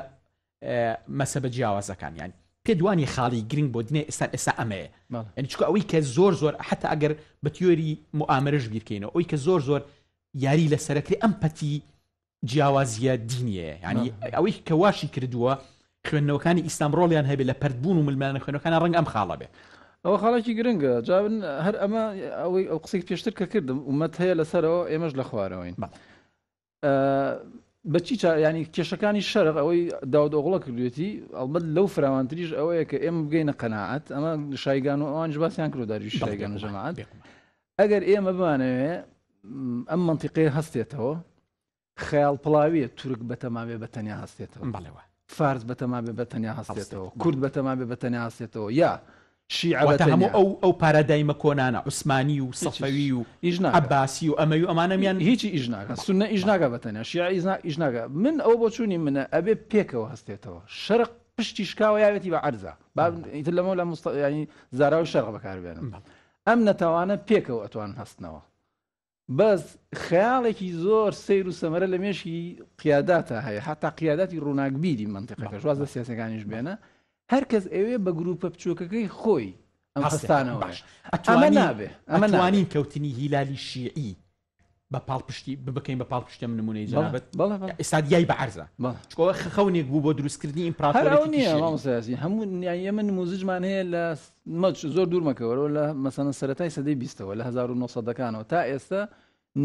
مەسەبە جیاوازەکان یانی پێدوانی خاڵی گرنگ بۆ دینێ ئێستا ئەمەیە یعنی چکە ئەوەی کە زۆر حتا ئەگەر بە تیۆری موامرەش بیرکەینەوە ئەوەی کە زۆر یاری لە سەرەکری ئەم پەتی جیاوازیە دینیە ینی ئەوەی کە واشی کردووە خوێندنەوەکانی ئیسلام ڕۆڵیان هەبێ لە پەردبوون و ملمانە خوێنەکان ڕەنگ ئەم خاڵە بێ ئەوە خاڵێکی گرنگە جابن هەر ئەمە ئەوەی ئەو قسەی پێشتر کە کردم ومەت هەیە لەسەرەوە ئێمەش لە خوارەوەین بەچی ینی کێشەکانی شەرق ئەوەی داودۆغڵە کردوێتی ئەڵبەت لەو فراوانتریش ئەوەیە کە ئێمە بگەینە قەناعەت ئەمە شایگان و ئەوانش باسییان کردداری شایگان و جەماعەت ئەگەر ئێمە بمانەوێ ئەم منتیقەیە هەستێتەوە خەیاڵ پڵاویە تورک بەتەمامێ بەتەنیا هەستێتەوە بەڵێوە فارس بەتەمامێ بەتەنیا هەستێتەوە کورد بەتەمامێ بەتەنیا هەستێتەوە یا هەموو ئەو پارادایمە کۆنانە عوسمانی و سەفەوی و عەباسی و ئەمەوی ئەمانەمیان هیچی ئیژناکە سونە ئیژناکە بەتەنیا شیعە ئیژناکە من ئەوە بۆ چوونی منە ئەبێ پێکەوە هەستێتەوە شەرق پشتی شکاوە یاوێتی بە عەرزە ئیتر لەمە لە ینی زاراوی شەرق بەکاربێنن ئەم نەتەوانە پێکەوە ئەتوان هەستنەوە بەس خەیاڵێکی زۆر سیر و سەمەرە لە مێشی قیاداتە هەیە حتا قیاداتی ڕووناکبیری منتیقەکەش واز لە سیاسەکانیش بێنە هەر کەس ئەوێ بە گروپە بچووکەکەی خۆی ئەم هەستانەوە ئەمەنابێ کەوتنی هیلالی شیعی بە پاڵپشتی بکەین بە پاڵپشتە نمونەی جنابەت ئێستا دیای بە عەرزە خەونێک بوو بۆ دروستکردنی ئیمپراتۆریەتی هەموو ئێمە نموزجمان هەیە لە زۆر دوورمەکەوەرەوە لە مەسەنە سەرەتای سەدەی بیستەوە لە 1970ەکانەوە تا ئێستا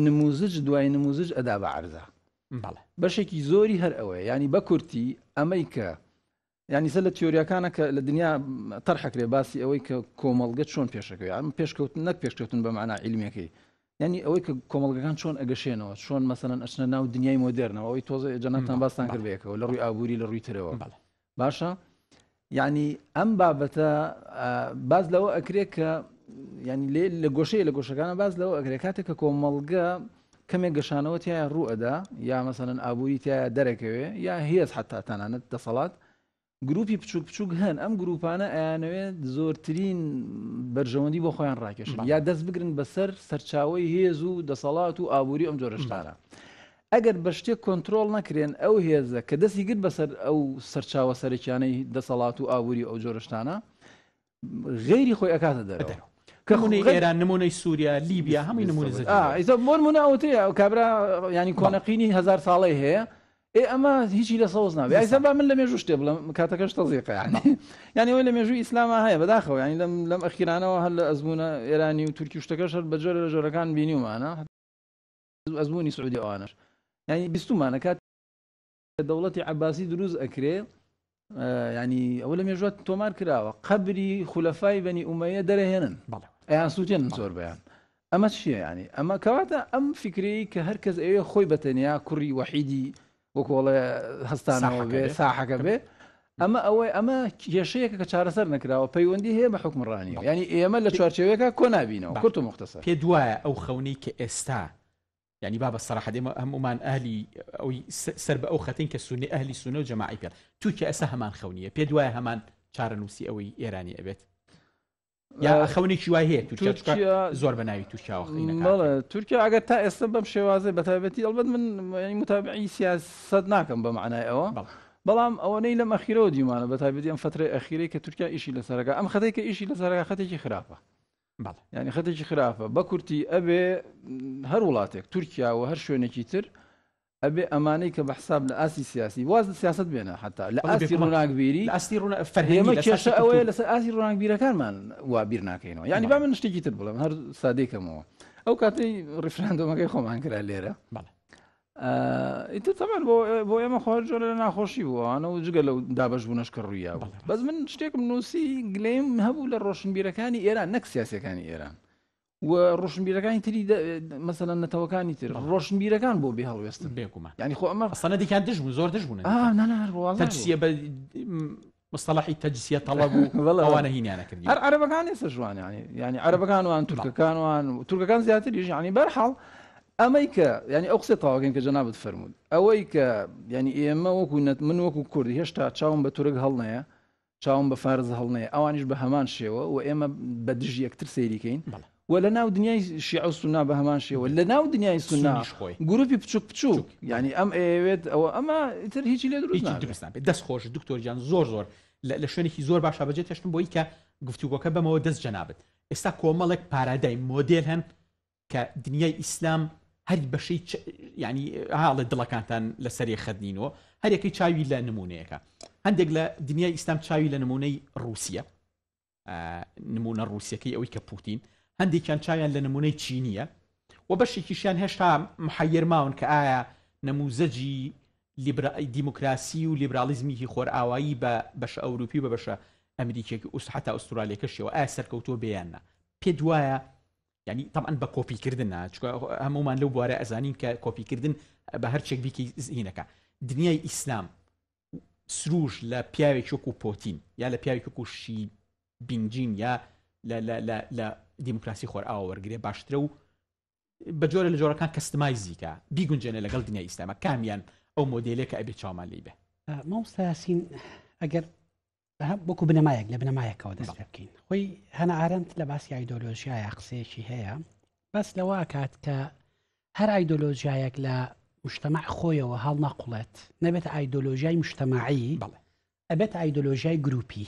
نموزج دوای نموزج ئەدا بە عەرزە بەشێکی زۆری هەر ئەوەیە ینی بە کورتی ئەمەی کە ینی سەر لە تیۆریەکانە کە لە دنیا تەرحەکرێ باسی ئەوەی کە کۆمەڵگەت چۆن پێشەکەوی ئەم پێشکەوتن نەک پێشکەوتن بە معنای عیلمیەکەی ینی ئەوەی کە کۆمەڵگەکان چۆن ئەگەشێنەوە چۆن مەسەلەن ئەچنە ناو دنیای مۆدێرنەوە ئەوەی تۆزە جەناتان باستان کردبێکەوە لە ڕووی ئابووری لە ڕووی ترەوە باشە ینی ئەم بابەتە باز لەوە ئەکرێت کە ینی لە گۆشەکانە باز لەوە ئەگرێت کاتێک کە کۆمەڵگە کەمێک گەشانەوە تایە ڕوئەدا یا مەسەلەن ئابووری تایە دەرەکەوێ یا هێز حتا تەنانەت دەسەڵات گروپی بچووک هەن ئەم گروپانە ئەیانەوێت زۆرترین بەرژەوەندی بۆ خۆیان ڕاکێشن یا دەست بگرن بەسەر سەرچاوی هێز و دەسەڵات و ئابووری ئەم جۆرەشتانە ئەگەر بە شتێک کۆنتترۆل نەکرێن ئەو هێزە کە دەستی گرت بەسەر ئەو سەرچاوە سەرکیانەی دەسەڵات و ئابووری ئەو جۆرەشتانە غێری خۆی ئەکاتە دەرەوە کەخونی ئێران نمونەی سووریا لیبیا هەمووی نمونە ئەوتەیە کابرا ینی کۆنەقینی 1000 ساڵی هەیە ئەمە هیچی لە سەوز نابێت ئایسەبا من لە مێژوو شتێ بڵم کاتەکەش تەزیقە یعنی ئەوەی لە مێژووی ئیسلامە هەیە بەداخەوە ینی لەم ئەخیرانەوە هەر لە ئەزمونە ئێرانی و تورکی شتەکەش هەر بە جۆرە لە جۆرەکان بینیومانە ئەزمونی سعودی ئەوانش ینی بیستمانە کات دەوڵەتی عەباسی دروست ئەکرێ ینی ئەوە لە مێژووە تۆمار کراوە قەبری خولەفای بەنی ئومەیە دەرەهێنن ئەیان سووتێنن زۆر بەیان ئەمە چییە ینی ئەمە کەواتە ئەم فکری کە هەر کەس ئەوێ خۆی بەتەنیا کوڕی وەحیدی وەکۆڵە هەستانەوە بێ ساحەکە بێ ئەمە کێشەیەکە کە چارەسەر نەکراوە پەیوەندی هەیە بە حکمڕانیەوە ینی ئێمە لە چوارچێوەیەکە کۆ نابینەوە کورت و مختصر پێ دوایە ئەو خەونەی کە ئێستا ینی با بە سەراحە دێمە هەمومان ئەهلی ئەوی سەر بە ئەو خەتین کە سونی ئەهلی سونە و جەماعی پێ تورکیا ئێستا هەمان خەونیە پێ دوایە هەمان چارەنووسی ئەوەی ئێرانی ئەبێت یا خەونێکی وای هەیە تورکیا زۆر بە ناوی تورکیا تورکیا ئەگەر تا ئێستا بەم شێوازە بەتایبەتی ئەڵبەت من متابعی سیاست ناکەم بە معنای ئەوە بەڵام ئەوەنەی لەم ئەخیرەوە دیمانە بەتایبەتی ئەم فترەی ئەخیرەی کە تورکیا ئیشی لەسەرەکە ئەم خەتێک کە ئیشی لەسەرەکە خەتێکی خراپە ینی خەتێکی خراپە بە کورتی ئەبێ هەر وڵاتێک تورکیا و هەر شوێنێکی تر ئەبێ ئەمانەی کە بەحساب لە ئاسی سیاسی واز سیاست بێنە حتا لە ئاسی ڕووناکبیری فەرهێمە کێشە ئەوەیە لەسەر ئاسی ڕووناکبیرەکانمان وا بیر ناکەینەوە ینی با من شتێکی تر بڵێم هەر سادەیکەمەوە ئەو کاتەی ڕیفراندۆمەکەی خۆمان کرا لێرە ئیتر تەمان بۆ ئێمە خۆ جۆرە لە ناخۆشی بووانە و جگە لەو دابش بوونەش کە ڕوویا بوو بەس من شتێکم نووسی گلەیم هەبوو لە ڕۆشنبیرەکانی ئێران نەک سیاسەکانی ئێران و ڕۆشنبیرەکانی تری مەسەلەن نەتەوەکانی تر ڕۆشنبیرەکان بۆ بێ هەڵوێستن بێگومان ینی خۆ ئەمە ئەسەنە دیکان دژبوون زۆر دژبوون تەجسیە بە مصطلحی تەجسیە تەڵەب و ئەوانە هینیانە کردی هەر عەرەبەکان ێستا جوان ینی عەرەبەکانوان تورکەکان زیاتریش ینی بەرحاڵ ئەمەی کە ینی ئەو قسەی تاواکەین کە جەنابەت فەرموود ئەوەی کە ینی ئێمە وەکو من وەکو کوردی هێشتا چاوم بە تورک هەڵنەیە چاوم بە فارز هەڵنەیە ئەوانیش بە هەمان شێوە و ئێمە بە دژ یەکتر سەیریکەین و لە ناو دنیای شیعە و سوننا بە هەمان شێوە لە ناو دنیای سوننا گروپی بچووک ینی ئەم ئەوێت ئەمە ئیتر هیچی لێ دروست نابێت دەست خۆش دکتۆر زۆر لە شوێنێکی زۆر باشە بەجێ تێشتم بۆی کە گفتوگۆکە بەمەوە دەست جەنابێت ئێستا کۆمەڵێک پارادای مۆدێل هەن کە دنیای ئیسلام هەری بەشەی ینی هاڵێ دڵەکانتان لەسەری خەدنینەوە هەرێکی چاوی لە نمونەیەەکە هەندێک لە دنیای ئیسلام چاوی لە نمونەی رووسیا نمونە رووسەکەی ئەوەی کە پوتین هەندێکیان چاویان لە نمونەی چینیە و بەشێکیشیان هێشتا محەیرماون کە ئایا نموزەجی دیموکراسی و لیبرالیزمیکی خۆرئاوایی بە بەشە ئەوروپی بە بەشە ئەمریکێکی حتا ئوسترالیەکەشەوە ئایا سەرکەوتووە بێیاننا پێ دوایە ینی طبعا بە کۆپیکردنە هەمومان لەو بوارە ئەزانین کە کۆپیکردن بە هەرچێک بیکی زینەکە دنیای ئیسلام سروش لە پیاوێک وەکو پۆتین یا لە پیاوێک وەکو شی بینجین یا لە دیموکراسی خۆرئاوا وەرگێ باشترە و بە جۆرە لە جۆرەکان کەستمایزیکە بیگونجێنە لەگەڵ دنیای ئیسلامە کامیان ئەو مۆدێلێکە ئەبێ چاومان لێ بێ مامۆستا یاسین ئەگەر بۆکو بنەمایەک لە بنەمایەکەوە دەست پێ بکەین خۆی هەنا ئارەند لە باسی ئایدۆلۆژیایە قسەیەکی هەیە بەس لەوە کات کە هەر ئایدۆلۆژیایەک لە مجتمع خۆیەوە هەڵ نەقوڵێت نەبێت ئایدۆلۆژیای مجتمعی ئەبێت ئایدۆلۆژیای گروپی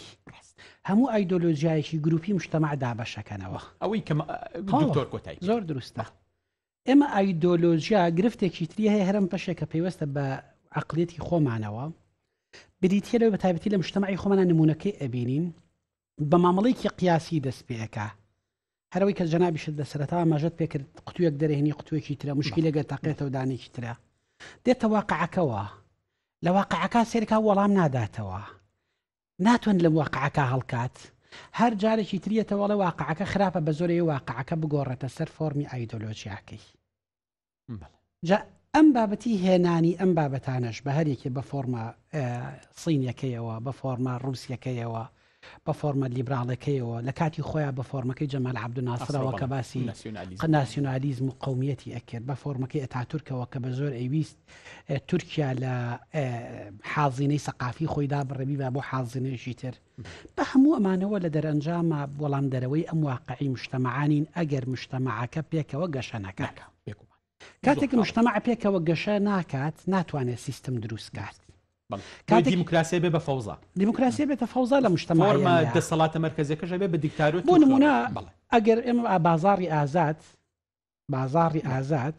هەموو ئایدۆلۆژیایەکی گروپی مجتمع دابەشەکەنەوە ئەوەی کە دکتۆر کۆتایی زۆر دروستە ئێمە ئایدۆلۆژیا گرفتێکی تری هەیە هەرم بەشێکە پێوەستە بە عقلێتی خۆمانەوە بریتە لەوە بە تایبەتی لە مجتمعی خۆمانە نمونونەکەی ئەبینین بە مامەڵەیەکی قیاسی دەست پێەکە هەرەوەی کە جەنابیشت لە سەرەتا ماژەت پێکرد قوتوویەک دەرەهێنی قوتوویەکی ترە مشکلێگە تاقێتەوە دانێکی ترە دێتە واقعەکەەوە لە واقعەکە سێرکا وەڵام ناداتەوە ناتوان لە واقعەکە هەڵکات هەر جارێکی تریەتەوە لە واقعەکە خراپە بە زۆرەی واقعەکە بگۆڕێتە سەر فۆرمی ئایدۆلۆژیاکەی ئەم بابەتی هێنانی ئەم بابەتانش بە هەرێکی بە فۆرمە سینیەکەیەوە بە فۆرمە ڕووسیەکەیەوە بە فۆرمە لیبراڵەکەیەوە لە کاتی خۆیان بە فۆرمەکەی جەمال عەبدوناسرەوە کە باسی ناسیۆنالیزم و قەومیەتی ئەکرد بە فۆرمەکەی ئەتاتورکەوە کە بە زۆر ئەویست تورکیا لە حاضینەی سەقافی خۆیدا بڕێبی بە بۆ حاضینێکی تر بە هەموو ئەمانەوە لە دەرەنجامە وەڵام دەرەوەی ئەم واقعی مجتەمەعانین ئەگەر مجتەمەعەکە پێکەوە گەشە نەکات کاتێک مجتەمەع پێکەوە گەشە ناکات ناتوانێت سیستم دروستکات دیموکراسی بێ بە فەوزا دیموکراسی بێتە فەوزا لە مجتەمع دەسەڵاتە مەرکەزیەکەش بێ بە دیکتاتۆر بۆ نمونە ئەگەر ئێمە بازاڕی ئازاد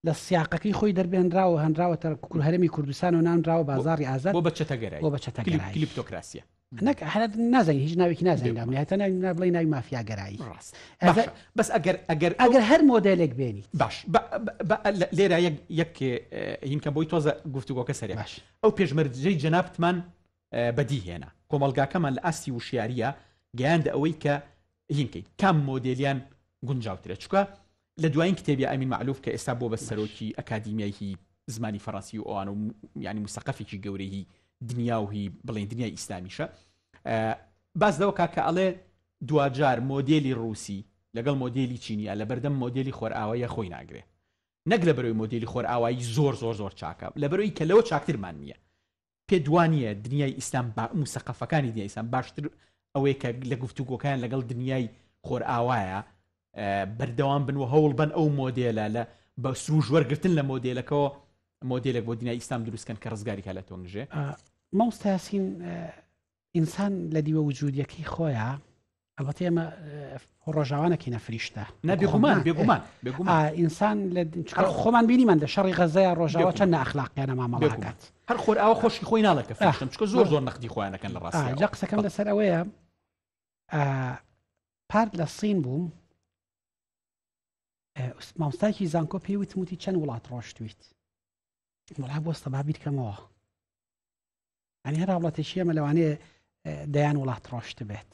لە سیاقەکەی خۆی دەربێنراوە هەنراوەتە هەرێمی کوردستان و نامراوە بازاڕی ئازاد بۆ بەچەتەگەرای بۆ بەچەتەگەرای کلیپتۆکراسیە نەک نازانین هیچ ناوێکی نازانین هەتا نابڵی ناوی مافیاگەرایی بەس ئەگەر هەر مۆدێلێک بێنیت باش لێرە یەک هینکە بۆی تۆزە گفتوگۆکە سەری باش ئەو پێشمەرجەی جەنابتمان بەدیهێنا کۆمەڵگاکەمان لە ئاستی وشیاریە گەیاندە ئەوەی کە هینکەی کام مۆدێلیان گونجاوترە چکە لە دوایین کتێبی ئەمین معلوف کە ئێستا بۆ بە سەرۆکی ئەکادیمیایی زمانی فەڕەنسی و ئەوان و ینی موسەقەفێکی گەورەی دنیا و هی بڵێن دنیای ئیسلامیشە باز دەوە کاکە ئەڵێ دوجار مۆدێلی ڕووسی لەگەڵ مۆدێلی چینیە لە بەردەم مۆدێلی خۆرئاواییە خۆی ناگرێ نەک لە بەرەوەی مۆدێلی خۆرئاوایی زۆر چاکە لە بەرەوەی کە لەوە چاکترمان نییە پێ دوانیە دنیای ئیسلام موسەقەفەکانی دنیای ئیسلام باشتر ئەوەیە کە لە گفتوگۆکان لەگەڵ دنیای خۆرئاوایە بەردەوام بن و هەوڵ بن ئەو مۆدێلە لە بە سروژ وەرگرتن لە مۆدێلەکەەوە مۆدێلێک بۆ دنیای ئیسلام دروستکەن کە ڕزگاری کا لە تۆنژێ مامۆستا یاسین ئینسان لە دیوە وجودیەکەی خۆیان ئەڵبەتە ئێمە ڕۆژاوانێکی نەفریشتە بێگومان ئینسان خۆمان بینیمان لە شەڕی غەزەیە ڕۆژاوە چەند نەئەخلاقیانە مامەڵاکات هەر خۆرئاوە خۆشی خۆی ناڵێکە فریشتم چکە زۆر نەختی خۆیانەکەن لە ڕاستی جا قسەکەم لەسەر ئەوەیە پارت لە سین بووم مامۆستایەکی زانکۆ پێی وتموتی چەند وڵات ڕۆشتویت وڵا بۆستە بابیر کەمەوە ئەنی هەر وڵاتێکی ئێمە لەوانەیە دەیان وڵات ڕۆشت بێت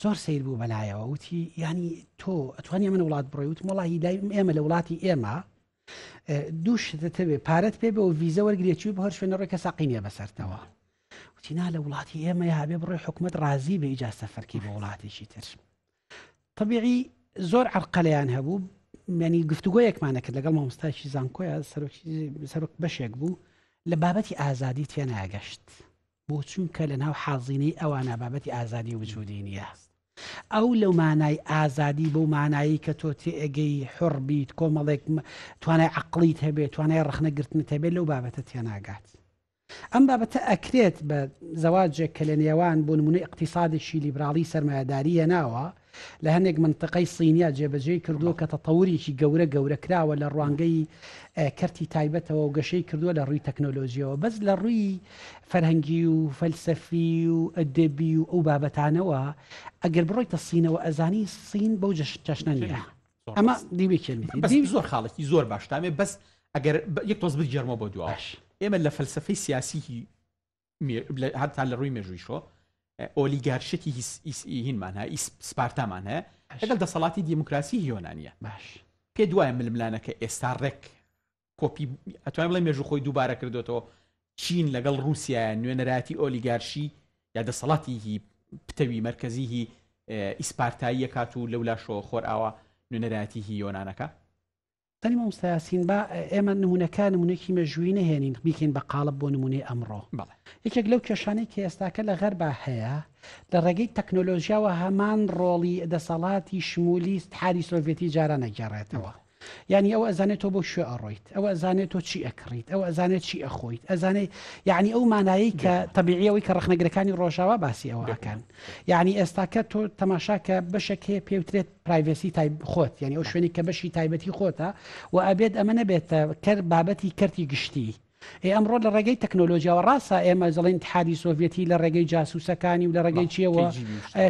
زۆر سیر بوو بەلایەوە وتی ینی تۆ ئەتوانی من وڵات بڕۆی وت وڵی دای ئێمە لە وڵاتی ئێمە دووشتەبێ پارەت پێ بە و ویزە وەرگێکی بە هەر شوێنە ڕێکە ساقینە بەسەرتەوە وتینا لە وڵاتی ئێمە هابێ بڕۆی حکوومەت ڕازی بە ئیجا سەفەرکی بە وڵاتێکی تر طبیعی زۆر عەرقەلەیان هەبوو ینی گفتوگۆیەکمانە کرد لەگەڵ مامۆستایکی زانکۆیە سەرۆک بەشێک بوو لە بابەتی ئازادی تێناگەشت بۆ چونکە لە ناو حازینەی ئەوانە بابەتی ئازادی وجودی نییە ئەو لەو مانای ئازادی بۆ مانایی کە تۆ تێگەی حڕ بیت کۆمەڵێک توانای عقلیت هەبێت توانای ڕخنەگرتنت هەبێت لەو بابەتە تێناگات ئەم بابەتە ئەکرێت بە زەواجێک کە لە نێوان بۆ نمونەی اقتصادێکی لیبراڵی سەرمایهداری هێناوە لە هەندێک منطقەی سینیا جێبەجێی کردووە کە تەتەووریکی گەورە کراوە لە ڕوانگەی کەرتی تایبەتەوە و گەشەی کردووە لە ڕووی تەکنۆلۆژیەوە بەس لە ڕووی فەرهەنگی و فەلسەفی و ئەدەبی و ئەو بابەتانەوە ئەگەر بڕۆیتە سینەوە ئەزانی سین بەو جەشنە نیە ئەمە دیبێکی زۆر خاڵێکی زۆر باشتامێ بەس ئەگەر یەک تۆز بجێرمەوە بۆ دووە ئێمە لە فەلسەفەی سیاسی هەتا لە ڕووی مێژوویشۆ ئۆلیگارشێکی هینمان هەیە سپارتامان هەیە لەگەڵ دەسەڵاتی دیموکراسی یۆنانیە باش پێ دوایە ململانەکە ئێستا ڕێک کۆپی ئەتوانین بڵێ مێژوو خۆی دووبارە کردوێتەوە چین لەگەڵ رووسیا نوێنەراتی ئۆلیگارشی یا دەسەڵاتی پتەوی مرکزی ئیسپارتاییە کات و لەولاشەوە خۆر ئاوا نوێنەراتی یۆنانەکە تەنی مامۆستایاسین با ئێمە نمونونەکە نمونونێکی مێژووی نهێنین بیکەین بە قاڵب بۆ نمونەی ئەمڕۆ یەکێک لەو کێشانەی کە ئێستاکە لە غەربا هەیە لە ڕێگەی تەکنۆلۆژیاوە هەمان ڕۆڵی دەسەڵاتی شمولی اتحادی سۆڤێتی جاران نەگەڕێتەوە یعنی ئەو ئەزانێت تۆ بۆ شوێ ئەڕۆیت ئەو ئەزانێت تۆ چی ئەکڕیت ئەو ئەزانێت چی ئەخۆیت ئەزانێت یعنی ئەو مانایی کە تەبیعیەوەی کە ڕخنەگرەکانی ڕۆژاوا باسی ئەوەکەن یعنی ئێستاکە تۆ تەماشاکە بەشێک هەیە پێوترێت پرایڤسی خۆت یعنی ئەو شوێنی کە بەشی تایبەتی خۆتە و ئەبێت ئەمە نەبێتە کەر بابەتی کەرتی گشتی ئەمڕۆ لە ڕێگەی تەکنۆلۆژیاوە ڕاستە ئێمە زەڵین اتحادی سۆڤێتی لە ڕێگەی جاسووسەکانی و لە ڕێگەی چیەوە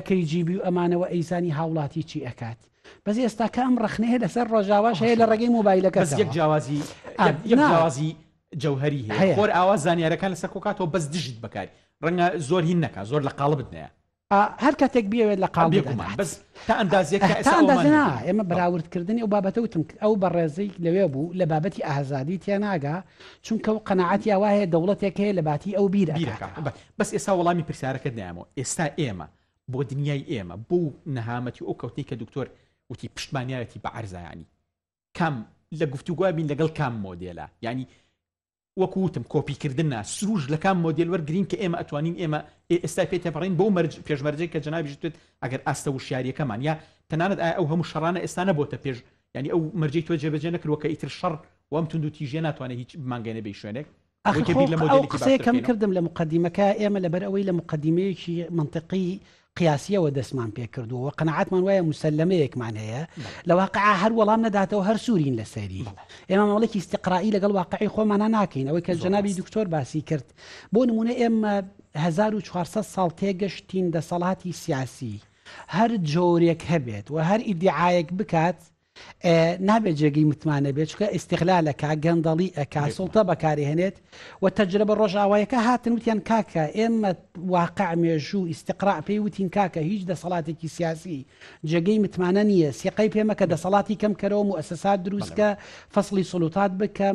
KGB و ئەمانەوە ئەیزانی هاوڵاتی چی ئەکات بەس ئێستاکە ئەم ڕخنەیە لەسەر ڕۆژاواش هەیە لە ڕێگەی مۆبایلەکە یەک جیاوازی جەوهری هەیە خۆر ئاوا زانیارەکان لەسەر کۆکاتەوە بەس دژت بەکاری ڕەنگە زۆر هین نەکە زۆر لە قاڵبت نەیە هەر کاتێک بیاوێت لە قاڵ بەس تا ئەندازێکە ئێمە بەراوردکردنی ئەو بابەتەوتم ئەو بەڕێزەی لەوێ بوو لە بابەتی ئازادی تێناگا چونکە و قەنەعەتی ئەوایە دەوڵەتێک هەیە لە باتی ئەو بیرەکە بەس ئێستا وەڵامی پرسیارەکەت نیامەوە ئێستا ئێمە بۆ دنیای ئێمە بۆ نەهامەتی ئەو کەوتنی کە دکتۆر وتی پشتمانیایەتی بە عەرزایانی کام لە گفتوگوای بین لەگەڵ کام مۆدێلە ینی وەکوتم کۆپیکردنە سروش لە کام مۆدل وەرگرین کە ئێمە ئەتوانین ئێمە ئێستا پێتەپەڕین بۆ پێشمەرجەی کە جەنابی توێت ئەگەر ئاستە وشیاریەکەمان یا تەنانەت ئەو هەموو شەڕانە ئێستا نەبووتە پێش ینی ئەو مەرجەی تۆ جێبەجێ نەکردووە کە ئیتر شەڕ وەم تونند و تیژێ ناتوانێت هیچ بمانگەێنە بێ شوێنێک قسەیەکەم کردم لە مقدمەکە ئێمە لەبەر ئەوەی لە مقدمەیەکی منطقی قیاسیەوە دەستمان پێ کردووە قەنەعەتمان وایە مسلمەیەکمان هەیە لە واقعا هەر وەڵام نەداتەوە هەر سوورین لەسەری ئێمە مەڵێکی استقرائی لەگەڵ واقعی خۆمانە ناکەین ئەوەی کە جەنابی دکتۆر باسی کرد بۆ نمونە ئێمە 1400 ساڵ تێگەشتین دەسەڵاتی سیاسی هەر جۆرێک هەبێت و هەر ئیدعایەک بکات نابێت جێگەی متمانە بێت چکە ئیستیغلالەکە گەندەڵی ئەکا سوڵتە بەکارهێنێت و تەجربە ڕۆژاوایەکە هاتن وتیان کاکە ئێمە واقع مێژوو ئیستقراء پێی وتین کاکە هیچ دەسەڵاتێکی سیاسی جێگەی متمانە نییە سیقەی پێمە کە دەسەڵاتی کەم کەرەوە موسسات دروستکە فەصلی سڵوتات بکە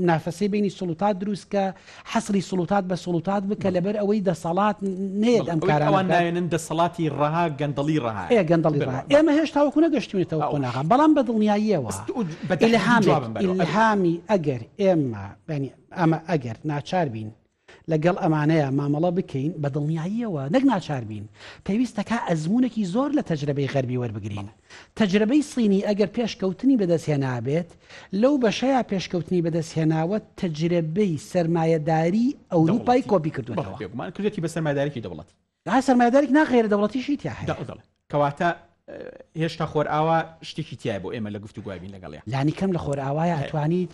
نافەسەی بینی سڵوتات دروستکە حەسری سڵوتات بە سڵوتات بکە لەبەر ئەوەی دەسەڵات نێت ئەم کارانەوان نایەنن دەسەڵاتی ڕەها گەندەڵی ڕەها گەندەڵی ڕەها ئێمە هێشتا وەکو نەگەشتوینێتەوە قۆناغا بەڵام بەدڵنیاییەوە ئیلهامی ئەگەر ئێمە ئەمە ئەگەر ناچار بین لەگەڵ ئەمانەیە مامەڵە بکەین بە دڵنیاییەوە نەک ناچار بین پێویستەکە ئەزمونێکی زۆر لە تەجربەی غەربی وەربگرین تەجربەی سینی ئەگەر پێشکەوتنی بەدەستهێنابێت لەو بەشەیە پێشکەوتنی بەدەستهێناوە تەجربەی سەرمایەداری ئەوروپای کۆپی کردووەمان کردێتی بە سەرمایەدارێکی دەوڵەتی سەرمایەدارێک ناغێرە دەوڵەتیشی تیا هەیە کەواتە هێشتا خۆر ئاوا شتێکی تایە بۆ ئێمە لە گفتوگوای بین لەگەڵ لانی کەم لە خۆر ئاوایە ئەتوانیت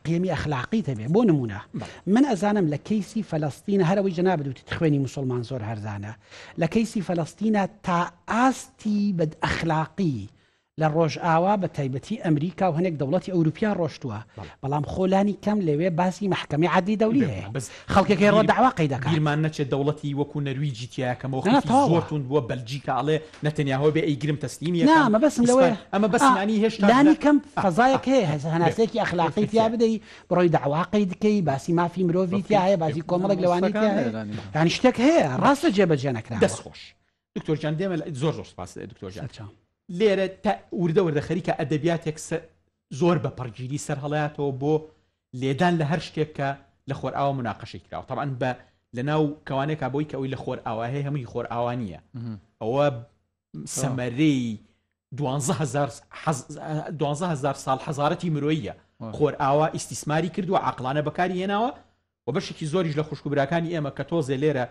قیەمی ئەخلاقی هەبێ بۆ نمونە من ئەزانم لە کەیسی فەلەستینە هەرەوەی جەنابەت وتی خوێنی موسڵمان زۆر هەرزانە لە کەیسی فەلەستینە تا ئاستی بەد ئەخلاقی لە ڕۆژئاوا بە تایبەتی ئەمریکا و هەنێک دەوڵەتی ئەوروپیا ڕۆشتووە بەڵام خۆلانی کەم لەوێ باسی محکەمی عەدلی دەولی هەیە خەڵکێکی ڕۆ داواقی دەکات بیرمان نەچێت دەوڵەتی وەکو نەرویجی تیاکەمەوە زۆرتون بووە بەلجیکا ئەڵێ نەتەنیاهۆ بێ ئەیگرم تەسلیمیە نامە بەسم لەوەیە ئەمە بەسنانی هێشتا لانی کەم فەزایەک هەیە هەناسەیەکی ئەخلاقی تیا بدەی بڕۆی داواقی دکەی باسی مافی مرۆڤی تیا هەیە باسی کۆمەڵێک لەوانی تیا هەیە یعنی شتێک هەیە ڕاستە جێبەجێ نەکراوە دەستخۆش دکتۆر جان دێمە زۆر سپاس دکتۆر جان لێرە تا وردە خەریکە ئەدەبیاتێک زۆر بە پەرگیری سەر هەڵایەتەوە بۆ لێدان لە هەر شتێککە لە خۆر ئاوە مناقەشەی کراوە طبعاً بە لەناو کەوانێکە بۆی کە ئەوی لە خۆر ئاواهەیە هەمووی خۆر ئاوانیە ئەوە سەمەرەی 12,000 ساڵ حەزارەتی مرۆییە خۆر ئاوا ئیسیسماری کردووە عقلانە بەکاری هێناوە و بەشێکی زۆریش لە خوشکبراکانی ئێمە کە تۆزێ لێرە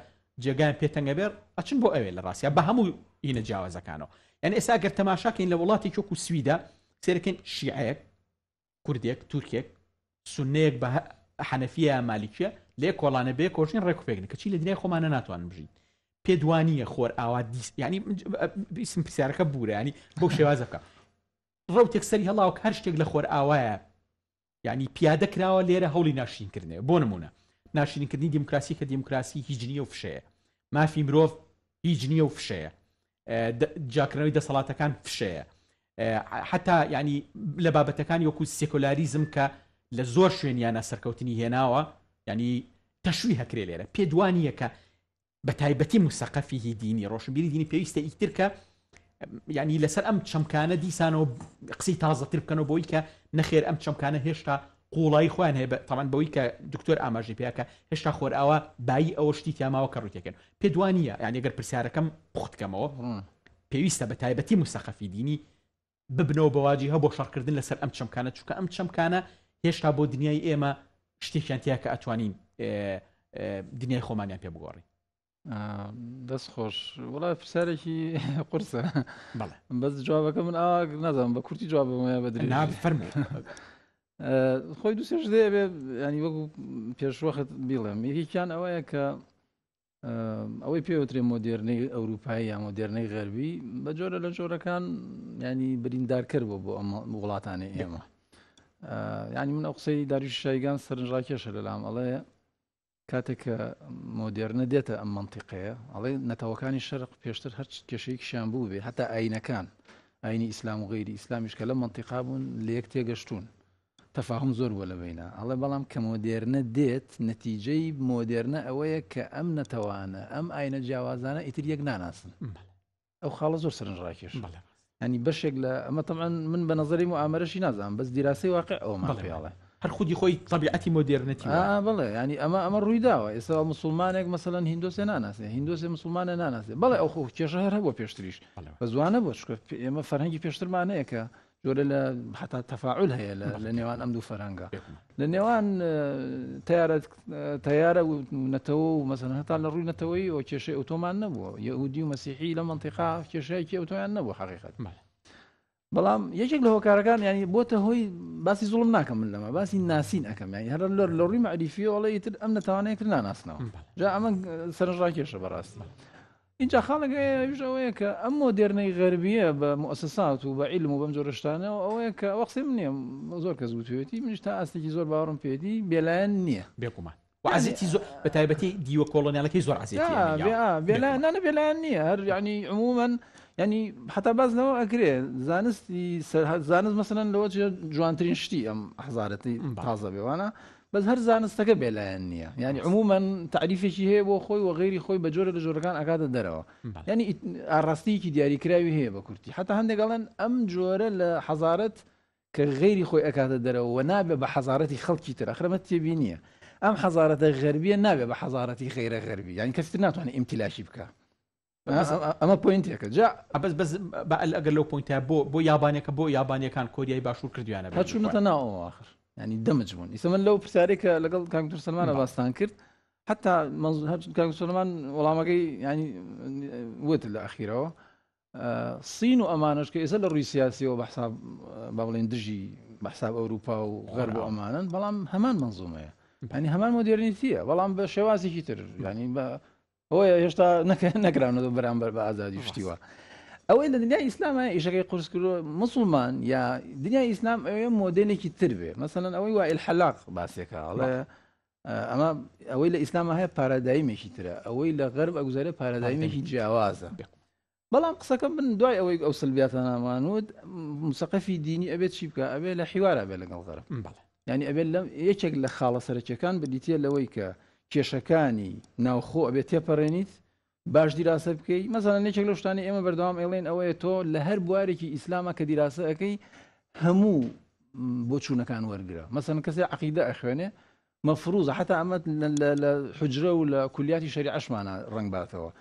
جێگایان پێتەنگە بێر ئەچن بۆ ئەوێ لە ڕاستە بە هەموو هینە جیاوازەکانەوە یعنی ئێستا گەر تەماشاکەین لە وڵاتی وەکو سویدا سێرەکەین شیعەیەک کوردێک تورکێک سونەیەک بە حەنەفیە مالیکیە لێ کۆڵانە بێ کۆژین ڕێکوپێکن کەچی لە دنیای خۆمانە ناتوانن بژین پێدوانیە خۆر ئاوا ینی ئیسم پرسیارەکە بورە ینی بۆ شێوازە بکە ڕەوتێک سەری هەڵاو هەر شتێک لە خۆر ئاوایە ینی پیادە کراوە لێرە هەوڵی ناشرینکردنەوە بۆ نمونە ناشرینکردنی دیموکراسی کە دیموکراسی هیچ نییە و فشەیە مافی مرۆڤ هیچ نییە و فشەیە جاکردنەوەی دەسەڵاتەکان فشەیە حتا ینی لە بابەتەکانی وەکو سێکۆلاریزم کە لە زۆر شوێنیانە سەرکەوتنی هێناوە ینی تەشوی هەکرێ لێرە پێدوانیە کە بە تایبەتی موسەقەفی دینی ڕۆشنبیری دینی پێویستە ئیترکە ینی لەسەر ئەم چەمکانە دیسانەوە قسەی تازەتر بکەنەوە بۆی کە نەخێر ئەم چەمکانە هێشتا قوڵایی خۆیان هەیە تەمان بەوەی کە دکتۆر ئاماژی پێیاکە هێشتا خۆر ئاوا بایی ئەوە شتی تیاماوە کە ڕوتێکن پێدوانیە یعنی ئەگەر پرسیارەکەم پوختکەمەوە پێویستە بە تایبەتی موسەقەفی دینی ببنەوە بەواجی هەبوو بۆ شەڕکردن لەسەر ئەم چەمکانە چونکە ئەم چەمکانە هێشتا بۆ دنیای ئێمە شتێکیان تیا کە ئەتوانین دنیای خۆمانیان پێ بگۆڕین دەست خۆش وڵای پرسیارێکی قورسە بەڵێ بەس جوابەکە من نازانم بە کورتی جواب بمە بەدرێ فەرموو خۆی دووسێش دەیە ینی وەکو پێشوەخت بیڵێم یەکێکیان ئەوەیە کە ئەوەی پێوترێ مۆدێرنەی ئەوروپایی یا مۆدێرنەی غەربی بە جۆرە لە جۆرەکان ینی بریندارکرد بۆ ئەم وڵاتانی ئێمە ینی من ئەو قسەی داریوش شایگان سەرنجڕاکێشە لەلام ئەڵەیە کاتێک کە مۆدێرنە دێتە ئەم منتیقەیە ئەڵێ نەتەوەکانی شەرق پێشتر هەر کێشەیەکیشیان بوو بێ هەتا ئاینەکان ئاینی ئیسلام و غەیری ئیسلامیش کە لە منتیقا بوون لە یەک تێگەشتون تەفاهم زۆر بووە لەبینە ئەڵێ بەڵام کە مۆدێرنە دێت نەتیجەی مۆدێرنە ئەوەیە کە ئەم نەتەوانە ئەم ئاینە جیاوازانە ئیتر یەک ناناسن ئەو خاڵە زۆر سەرنجڕاکێش ینی بەشێک لە ئەمە تەمان من بە نەزەری و ئامەرەشی نازانم بەس دیراسی واقع ئەومان پێڵێ هەر خودی خۆی طبیعەتی مۆدێرنەتی بڵێ ینی ئەمە ڕووی داوە ئێستا مسلمانێک مەسەلەن هیندۆسێ ناناسێ هیندۆسێ مسلمانە ناناسێ بەڵێ ئەو خۆ کێشە هەر هەبووە پێشتریش بە زوانە بۆ ئێمە فەرهەنگی پێشترمانەیە کە جۆرە لە حتا تەفاعل هەیە لە نێوان ئەم دوو فەرهەنگە لە نێوان تەیارە و نەتەوە و مەسەلەن هەتا لە ڕووی نەتەوەی ئەو کێشەی ئۆتۆمان نەبووە یەهودی و مەسیحی لە منتیقا کێشەیەکی ئۆتۆیان نەبوو حەقیقەت بەڵام یەکێک لە هۆکارەکان ینی بۆتە هۆی باسی زوڵم ناکەم من لەمە باسی ناسین ئەەکەم ینی هەر لە ڕووی مەعریفیەوەڵی تر ئەم نەتوانەیە کرد ناناسنەوە جا ئەمە سەرنجڕاکێشە بەڕاستی اینجا خاڵەکەژەوەیە کە ئەم مۆدێرنەی غەربیە بە مؤسسات و بە عیلم و بەم جۆرەشتانەوە ئەوەیە کە وەقسی من نییە زۆر کەس گوتوێتی منیش تا ئاستێکی زۆر باوەڕم پێدی بێلایەن نییە بێکومان وعزیتی زۆر بە تایبەتی دیوە کۆڵۆنیالەکەی زۆر عزیێتی بێلایەنە بێلایەن نییە هەر ینی عمومەن ینی حتا بازنەوە ئەکرێ زانستی زانست مەسەلەن لەوە جوانترین شتی ئەم حەزارەتی تازە بێوانە بەس هەر زانستەکە بێلایەن نییە ینی عمومەن تعریفێکی هەیە بۆ خۆی و غەیری خۆی بە جۆرە لە جۆرەکان ئاگاتە دەرەوە ینی ئاڕاستیکی دیاریکراوی هەیە بە کورتی حتا هەندێکڵێن ئەم جۆرە لە حەزارەت کە غەیری خۆی ئەکاتە دەرەوە و نابێ بە حەزارەتی خەڵکی تر ئەخرەمەت تێبی نییە ئەم حەزارەتە غەربیە نابێ بە حەزارەتی غەیرە غەربی ینی کەستر ناتوانێت ئیمتیلاشی بکە ئەمە پوینتێکە جا بەس ئەگەر لەو پوینتە بۆ یابانێکە بۆ یابانیەکان کۆریای باشوور کردویانە هەچوونەتە ناوەوە آخر ینی دەمج بوون ئیسە من لەو پرسیارێکە لەگەڵ کاکتۆر سەلمانە باستان کرد حتا کاکتۆر سەلمان وەڵامەکەی ینی وت لە ئەخیرەوە سین و ئەمانش کە ئێستا لە ڕووی سیاسیەوە بەحساب با بڵێن دژی بەحساب ئەوروپا و غەرب و ئەمانن بەڵام هەمان منزومەیە ینی هەمان مۆدێرنیتیە بەڵام بە شێوازێکی تر ینی بە ئەوە هێشتا نەکراونەوە بەرامبەر بە ئازادی شتیوە ئەوەی لە دنیای ئیسلامە ئیشەکەی قورسکردو مسلمان یا دنیای ئیسلام ئەوێ مۆدلێکی تر بێ مەسەڵەن ئەوەی وای الحەلاق باسێکە ئەڵێ ئەمە ئەوەی لە ئیسلامە هەیە پارادایمێکی ترە ئەوەی لە غەرب ئەگوزارە پارادایمێکی جیاوازە بەڵام قسەکەم بن دوای ئەوەی ئەو سلبیاتە نامانوت مسەقفی دینی ئەبێت چی بکە ئەبێ لە حیوارە بێ لەگەڵ غەرب یعنی ئەبێت لەم یەکێک لە خاڵە سەرەکیەکان بریتە لەوەی کە کێشەکانی ناوخۆ ئەبێت تێپەڕێنیت باش دیراسە بکەی مەسەڵەن یەکێک لەو شتانی ئێمە بەردەوام ئێڵێن ئەوەیە تۆ لە هەر بوارێکی ئیسلامە کە دیراسە ئەەکەی هەموو بۆ چوونەکان وەرگرە مەسەڵەن کەسێ عەقیدە ئەخوێنێ مەفروضە حتا ئەمە لە حوجرە و لە کولیاتی شەریعەشمانە ڕەنگ باتەوە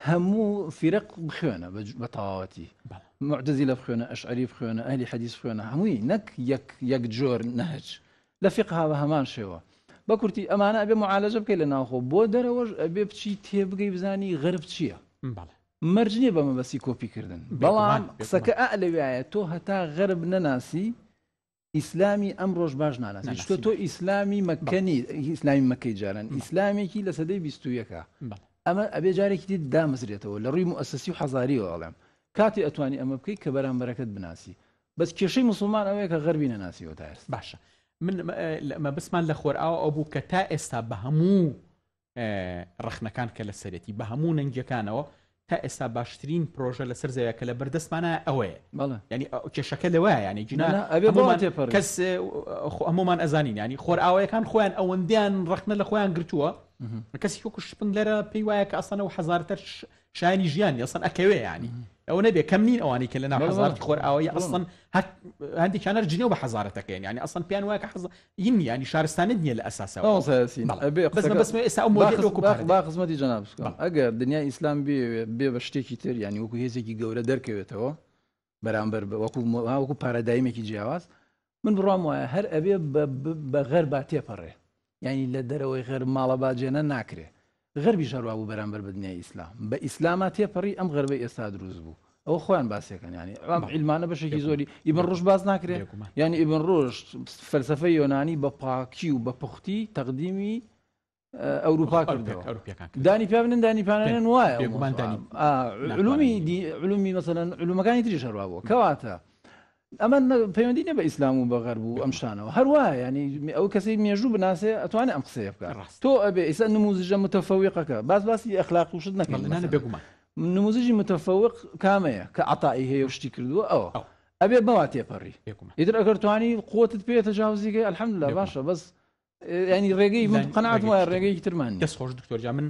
هەموو فیرق بخوێنە بە تەواوەتی معتەزیلە بخوێنە ئەشعەری بخوێنە ئەهلی حەدیث بخوێنە هەمووی نەک یەک جۆر نەهج لە فقها بە هەمان شێوە بە کورتی ئەمانە ئەبێ معالەجە بکەی لە ناوخۆ بۆ دەرەوەش ئەبێ بچی تێبگەی بزانی غەرب چییە مەرج نییە بە مەبەستی کۆپیکردن بەڵام قسەکە لەوایە تۆ هەتا غەرب نەناسی ئیسلامی ئەم ڕۆژ باش ناناسی تۆ ئیسلامی مەکەنی ئیسلامی مەکەی جاران ئیسلامێکی لە سەدەی 21ەکە ئەمە ئەبێ جارێکی دی دامەزرێتەوە لە ڕووی مؤسسی و حەزاریەوە ئەڵێم کاتی ئەتوانی ئەمە بکەی کە بەرامبەرەکەت بناسی بەس کێشەی مسلمان ئەوەیە کە غەربی نەناسیەوە تا ئێستا باشە من بسمان لە خۆرئاوە ئەو بوو کە تا ئێستا بە هەموو ڕەخنەکان کە لە سەرەتی بە هەموو نەنگەکانەوە تا ئێستا باشترین پرۆژە لەسەر زەویە کە لە بەردەستمانە ئەوەیە ینی کێشەکە لەوەیە ینی جنا کەس هەمومان ئەزانین ینی خۆرئاوەیەکان خۆیان ئەوەندیان ڕەخنە لە خۆیان گرتووە کەسی وەکو شپنگ لەرە پێی وایە کە ئەسەنە و حەزارتر شایانی ژیانی ئەسەن ئەکەوێ ینی ئەوە نەبێ کەم نین ئەوانی کە لە ناو حەزارەتی خۆرئاوەیە ئەسڵەن هەندێکیانە جنێو بە حەزارەتەکەین ینی ئەسڵەن پێیان وایە کە ین ینی شارستانت نییە لە ئەساسەوە با خزمەتی جەناب بکەم ئەگەر دنیای ئیسلام بێ بە شتێکی تر ینی وەکو هێزێکی گەورە دەرکەوێتەوە بەرامبەر وەکو پارەدایمێکی جیاواز من بڕام وایە هەر ئەبێ بە غەربا تێپەڕێ ینی لە دەرەوەی غەرب ماڵە باجێنە ناکرێ غەربی شەڕوا بوو بەرامبەر بە دنیای ئیسلام بە ئیسلاما تێپەڕی ئەم غەربەی ئێستا دروست بوو ئەوە خۆیان باسیەکەن ینی عیلمانە بەشێکی زۆری ئیبن ڕۆژ باز ناکرێت ینی ئیبن ڕۆژ فەلسەفەی یۆنانی بە پاکی و بە پوختی تەقدیمی ئەوروپا کردەوە دانی پێ بنن دانی پانێن وایە علومی مەسەلەن علومەکانی تری شەڕوا بووە کەواتە ئەمە پەیوەندی نیە بە ئیسلام و بە غەرب و ئەم شتانەوە هەروایە ینی ئەو کەسی مێژوو بناسێ ئەتوانێت ئەم قسەیە بکات تۆ ئەبێ ئێستا نموزجە متەفەویقەکە باسی ئەخلاق و شت نەکەن بێگومان نموزجی متەفەوق کامەیە کە عەتایی هەیە و شتی کردووە ئەوە ئەبێ بەوا تێپەڕی ئیتر ئەگەر توانی قوتت پێ تەجاوزیکە الحەمدولله باشە بەس ینی ڕێگەی من قەنەعەت وایە ڕێگەیەکی ترمان دەست خۆش دکتۆر جا من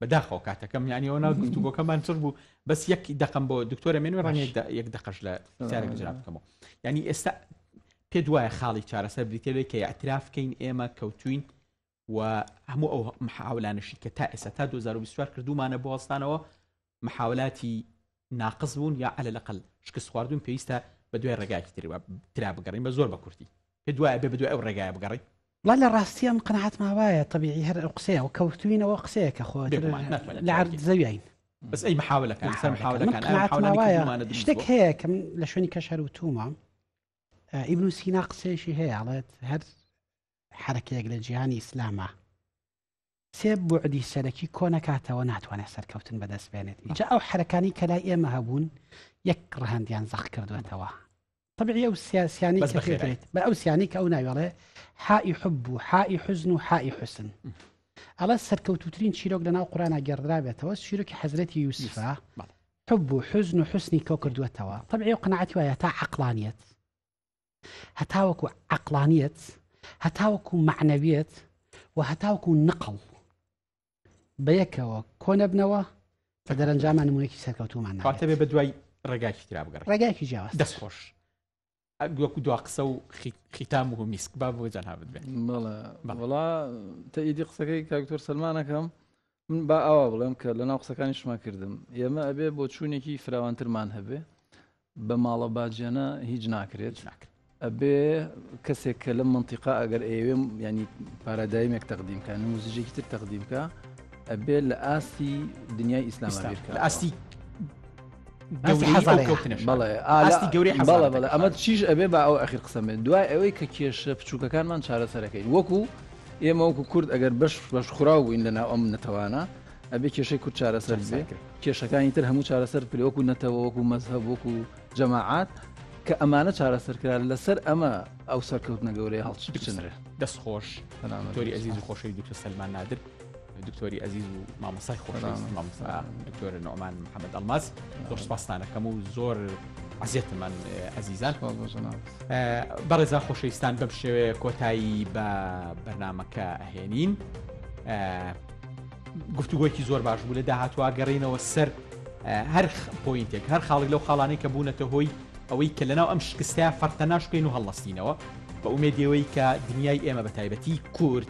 بەداخەوە کاتەکەم یعنی ئەوە ناو گفتوگۆکەمان چڕ بوو بەس یەک دەقەم بۆ دکتۆرە مێنوێ ڕەنگە یەک دەقەش لە سیارێک جرا بکەمەوە ینی ئێستا پێ دوایە خاڵی چارەسەر بریتێ کە اعترافکەین ئێمە کەوتوین و هەموو ئەو محاولانشی کە تا ئێستا تا 2024 کردومانە بۆ وەستانەوە محاولاتی ناقص بوون یا على الأقل شکست خواردون پێویستە بە دوای ڕێگایکی ترا بگەڕین بە زۆر بە کورتی پێ دوایە بێ بە دوای ئەو ڕێگایە بگەڕی لا لە ڕاستیە من قەنەعەت ماوایە طبیعی هەر قسەیە و کەوتوینەوە قسەیەکە خۆ لە عرض زەویین بس ئەی محاولەکان سەر محاولەکان شتێک هەیە کە لە شوێنی کەشەر و تومە ئیبن سینا قسەیەشی هەیە ئەڵێت هەر حرەکەیەک لە جیهانی ئیسلامە سێ بوعدی سەرەکی کۆ نەکاتەوە ناتوانێت سەرکەوتن بەدەست بێنێت اینجا ئەو حرەکانی کە لای ئێمە هەبوون یەک ڕەهەندیان زەخ کردوێتەوە طبيعي أو سياني كثير أو سياني كأو نايوله حائي حب وحائي حزن وحائي حسن على السركوتوترين شيروك لنا القرآن أجر رابع توس شيروك حزرتي يوسف حب وحزن وحسني كوكر دوتوا طبيعي وقناعتي ويا تا عقلانية هتاوكو عقلانية هتاوكو معنوية وهتاوكو نقل بيكوا كون ابنوا فدرن جامع نمونيكي سركوتو معنا فاتبه بدوي رقاكي تراب قرر رقاكي جاوز دس خوش دو قسە و ختام و میسک با بۆ جان هاوت بێت وڵا تەئیدی قسەکەی کاکتۆر سەلمانەکەم من با ئەوە بڵێم کە لە ناو قسەکانیشما کردم ئێمە ئەبێ بۆ چوونێکی فراوانترمان هەبێ بە ماڵە باجێنە هیچ ناکرێت ئەبێ کەسێک کە لەم منتیقا ئەگەر ئێوێ ینی پارادایمێک تەقدیمکە نموزجێکی تر تەقدیمکە ئەبێ لە ئاستی دنیای ئیسلام بێت ئاستی بەڵێ ئەمە چیش ئەبێ با ئەو ئەخیر قسەمێت دوای ئەوەی کە کێشە بچووکەکانمان چارەسەرەکەین وەکو ئێمە وەکو کورد ئەگەر بەش خوراو بووین لە ناو ئەم نەتەوانە ئەبێ کێشەی کورد چارەسەر بێ کێشەکانی تر هەموو چارەسەر پێ وەکو نەتەوە وەکو مەزهب وەکو جەماعات کە ئەمانە چارەسەرکرا لەسەر ئەمە ئەو سەرکەوتنە گەورەی هەڵچ بچنرێ دەستخۆش دکتۆری عەزیز و خۆشەوی دکتۆر سەلمان نادر دکتۆری عەزیز و مامۆستای خۆشەویست مامۆستا دکتۆر نوعمان محەممەد ئەڵماس زۆر سپاسدانەکەم و زۆر عزیەتمان عزیزان بەڕێزا خۆشەویستان بەم شێوەیە کۆتایی بە بەرنامەکە ئەهێنین گفتوگۆیەکی زۆر باش بوو لە داهاتوە گەڕینەوە سەر هەر پۆینتێک هەر خاڵێک لەو خاڵانەی کە بوونەتە هۆی ئەوەی کە لەناو ئەم شکستەیە فەرتەناش بکەین و هەڵەستینەوە بە ئومێدیەوەی کە دنیای ئێمە بە تایبەتی کورد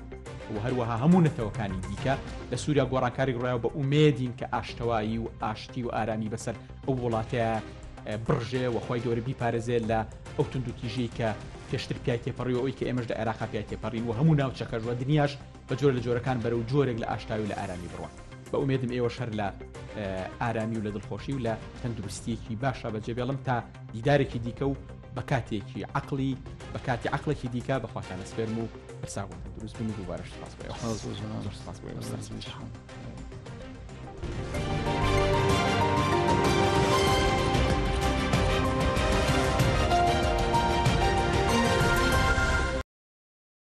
و هەروەها هەموو نەتەوەکانی دیکە لە سووریا گۆڕانکاری ڕایەوە بە ئومێدین کە ئاشتەوایی و ئاشتی و ئارامی بەسەر ئەو وڵاتەیە بڕژێ و خۆی گەورە بیپارێزێت لە ئەو توندوتیژەی کە پێشتر پیای تێپەڕی ئەوەی کە ئێمەش لە عێراقا پیای تێپەڕین و هەموو ناوچەکەژوە دنیاش بە جۆرە لە جۆرەکان بەرەو جۆرێک لە ئاشتاوی و لە ئارامی بڕوان بە ئومێدم ئێوە شەر لە ئارامی و لە دڵخۆشی و لە تەندروستیەکی باشە بەجێبێڵم تا دیدارێکی دیکە و بە کاتێکی عقلی بە کاتی عقلێکی دیکە بەخواتانە سپێرم و بەرساوە دروست بن و دووبارە سپاس بۆ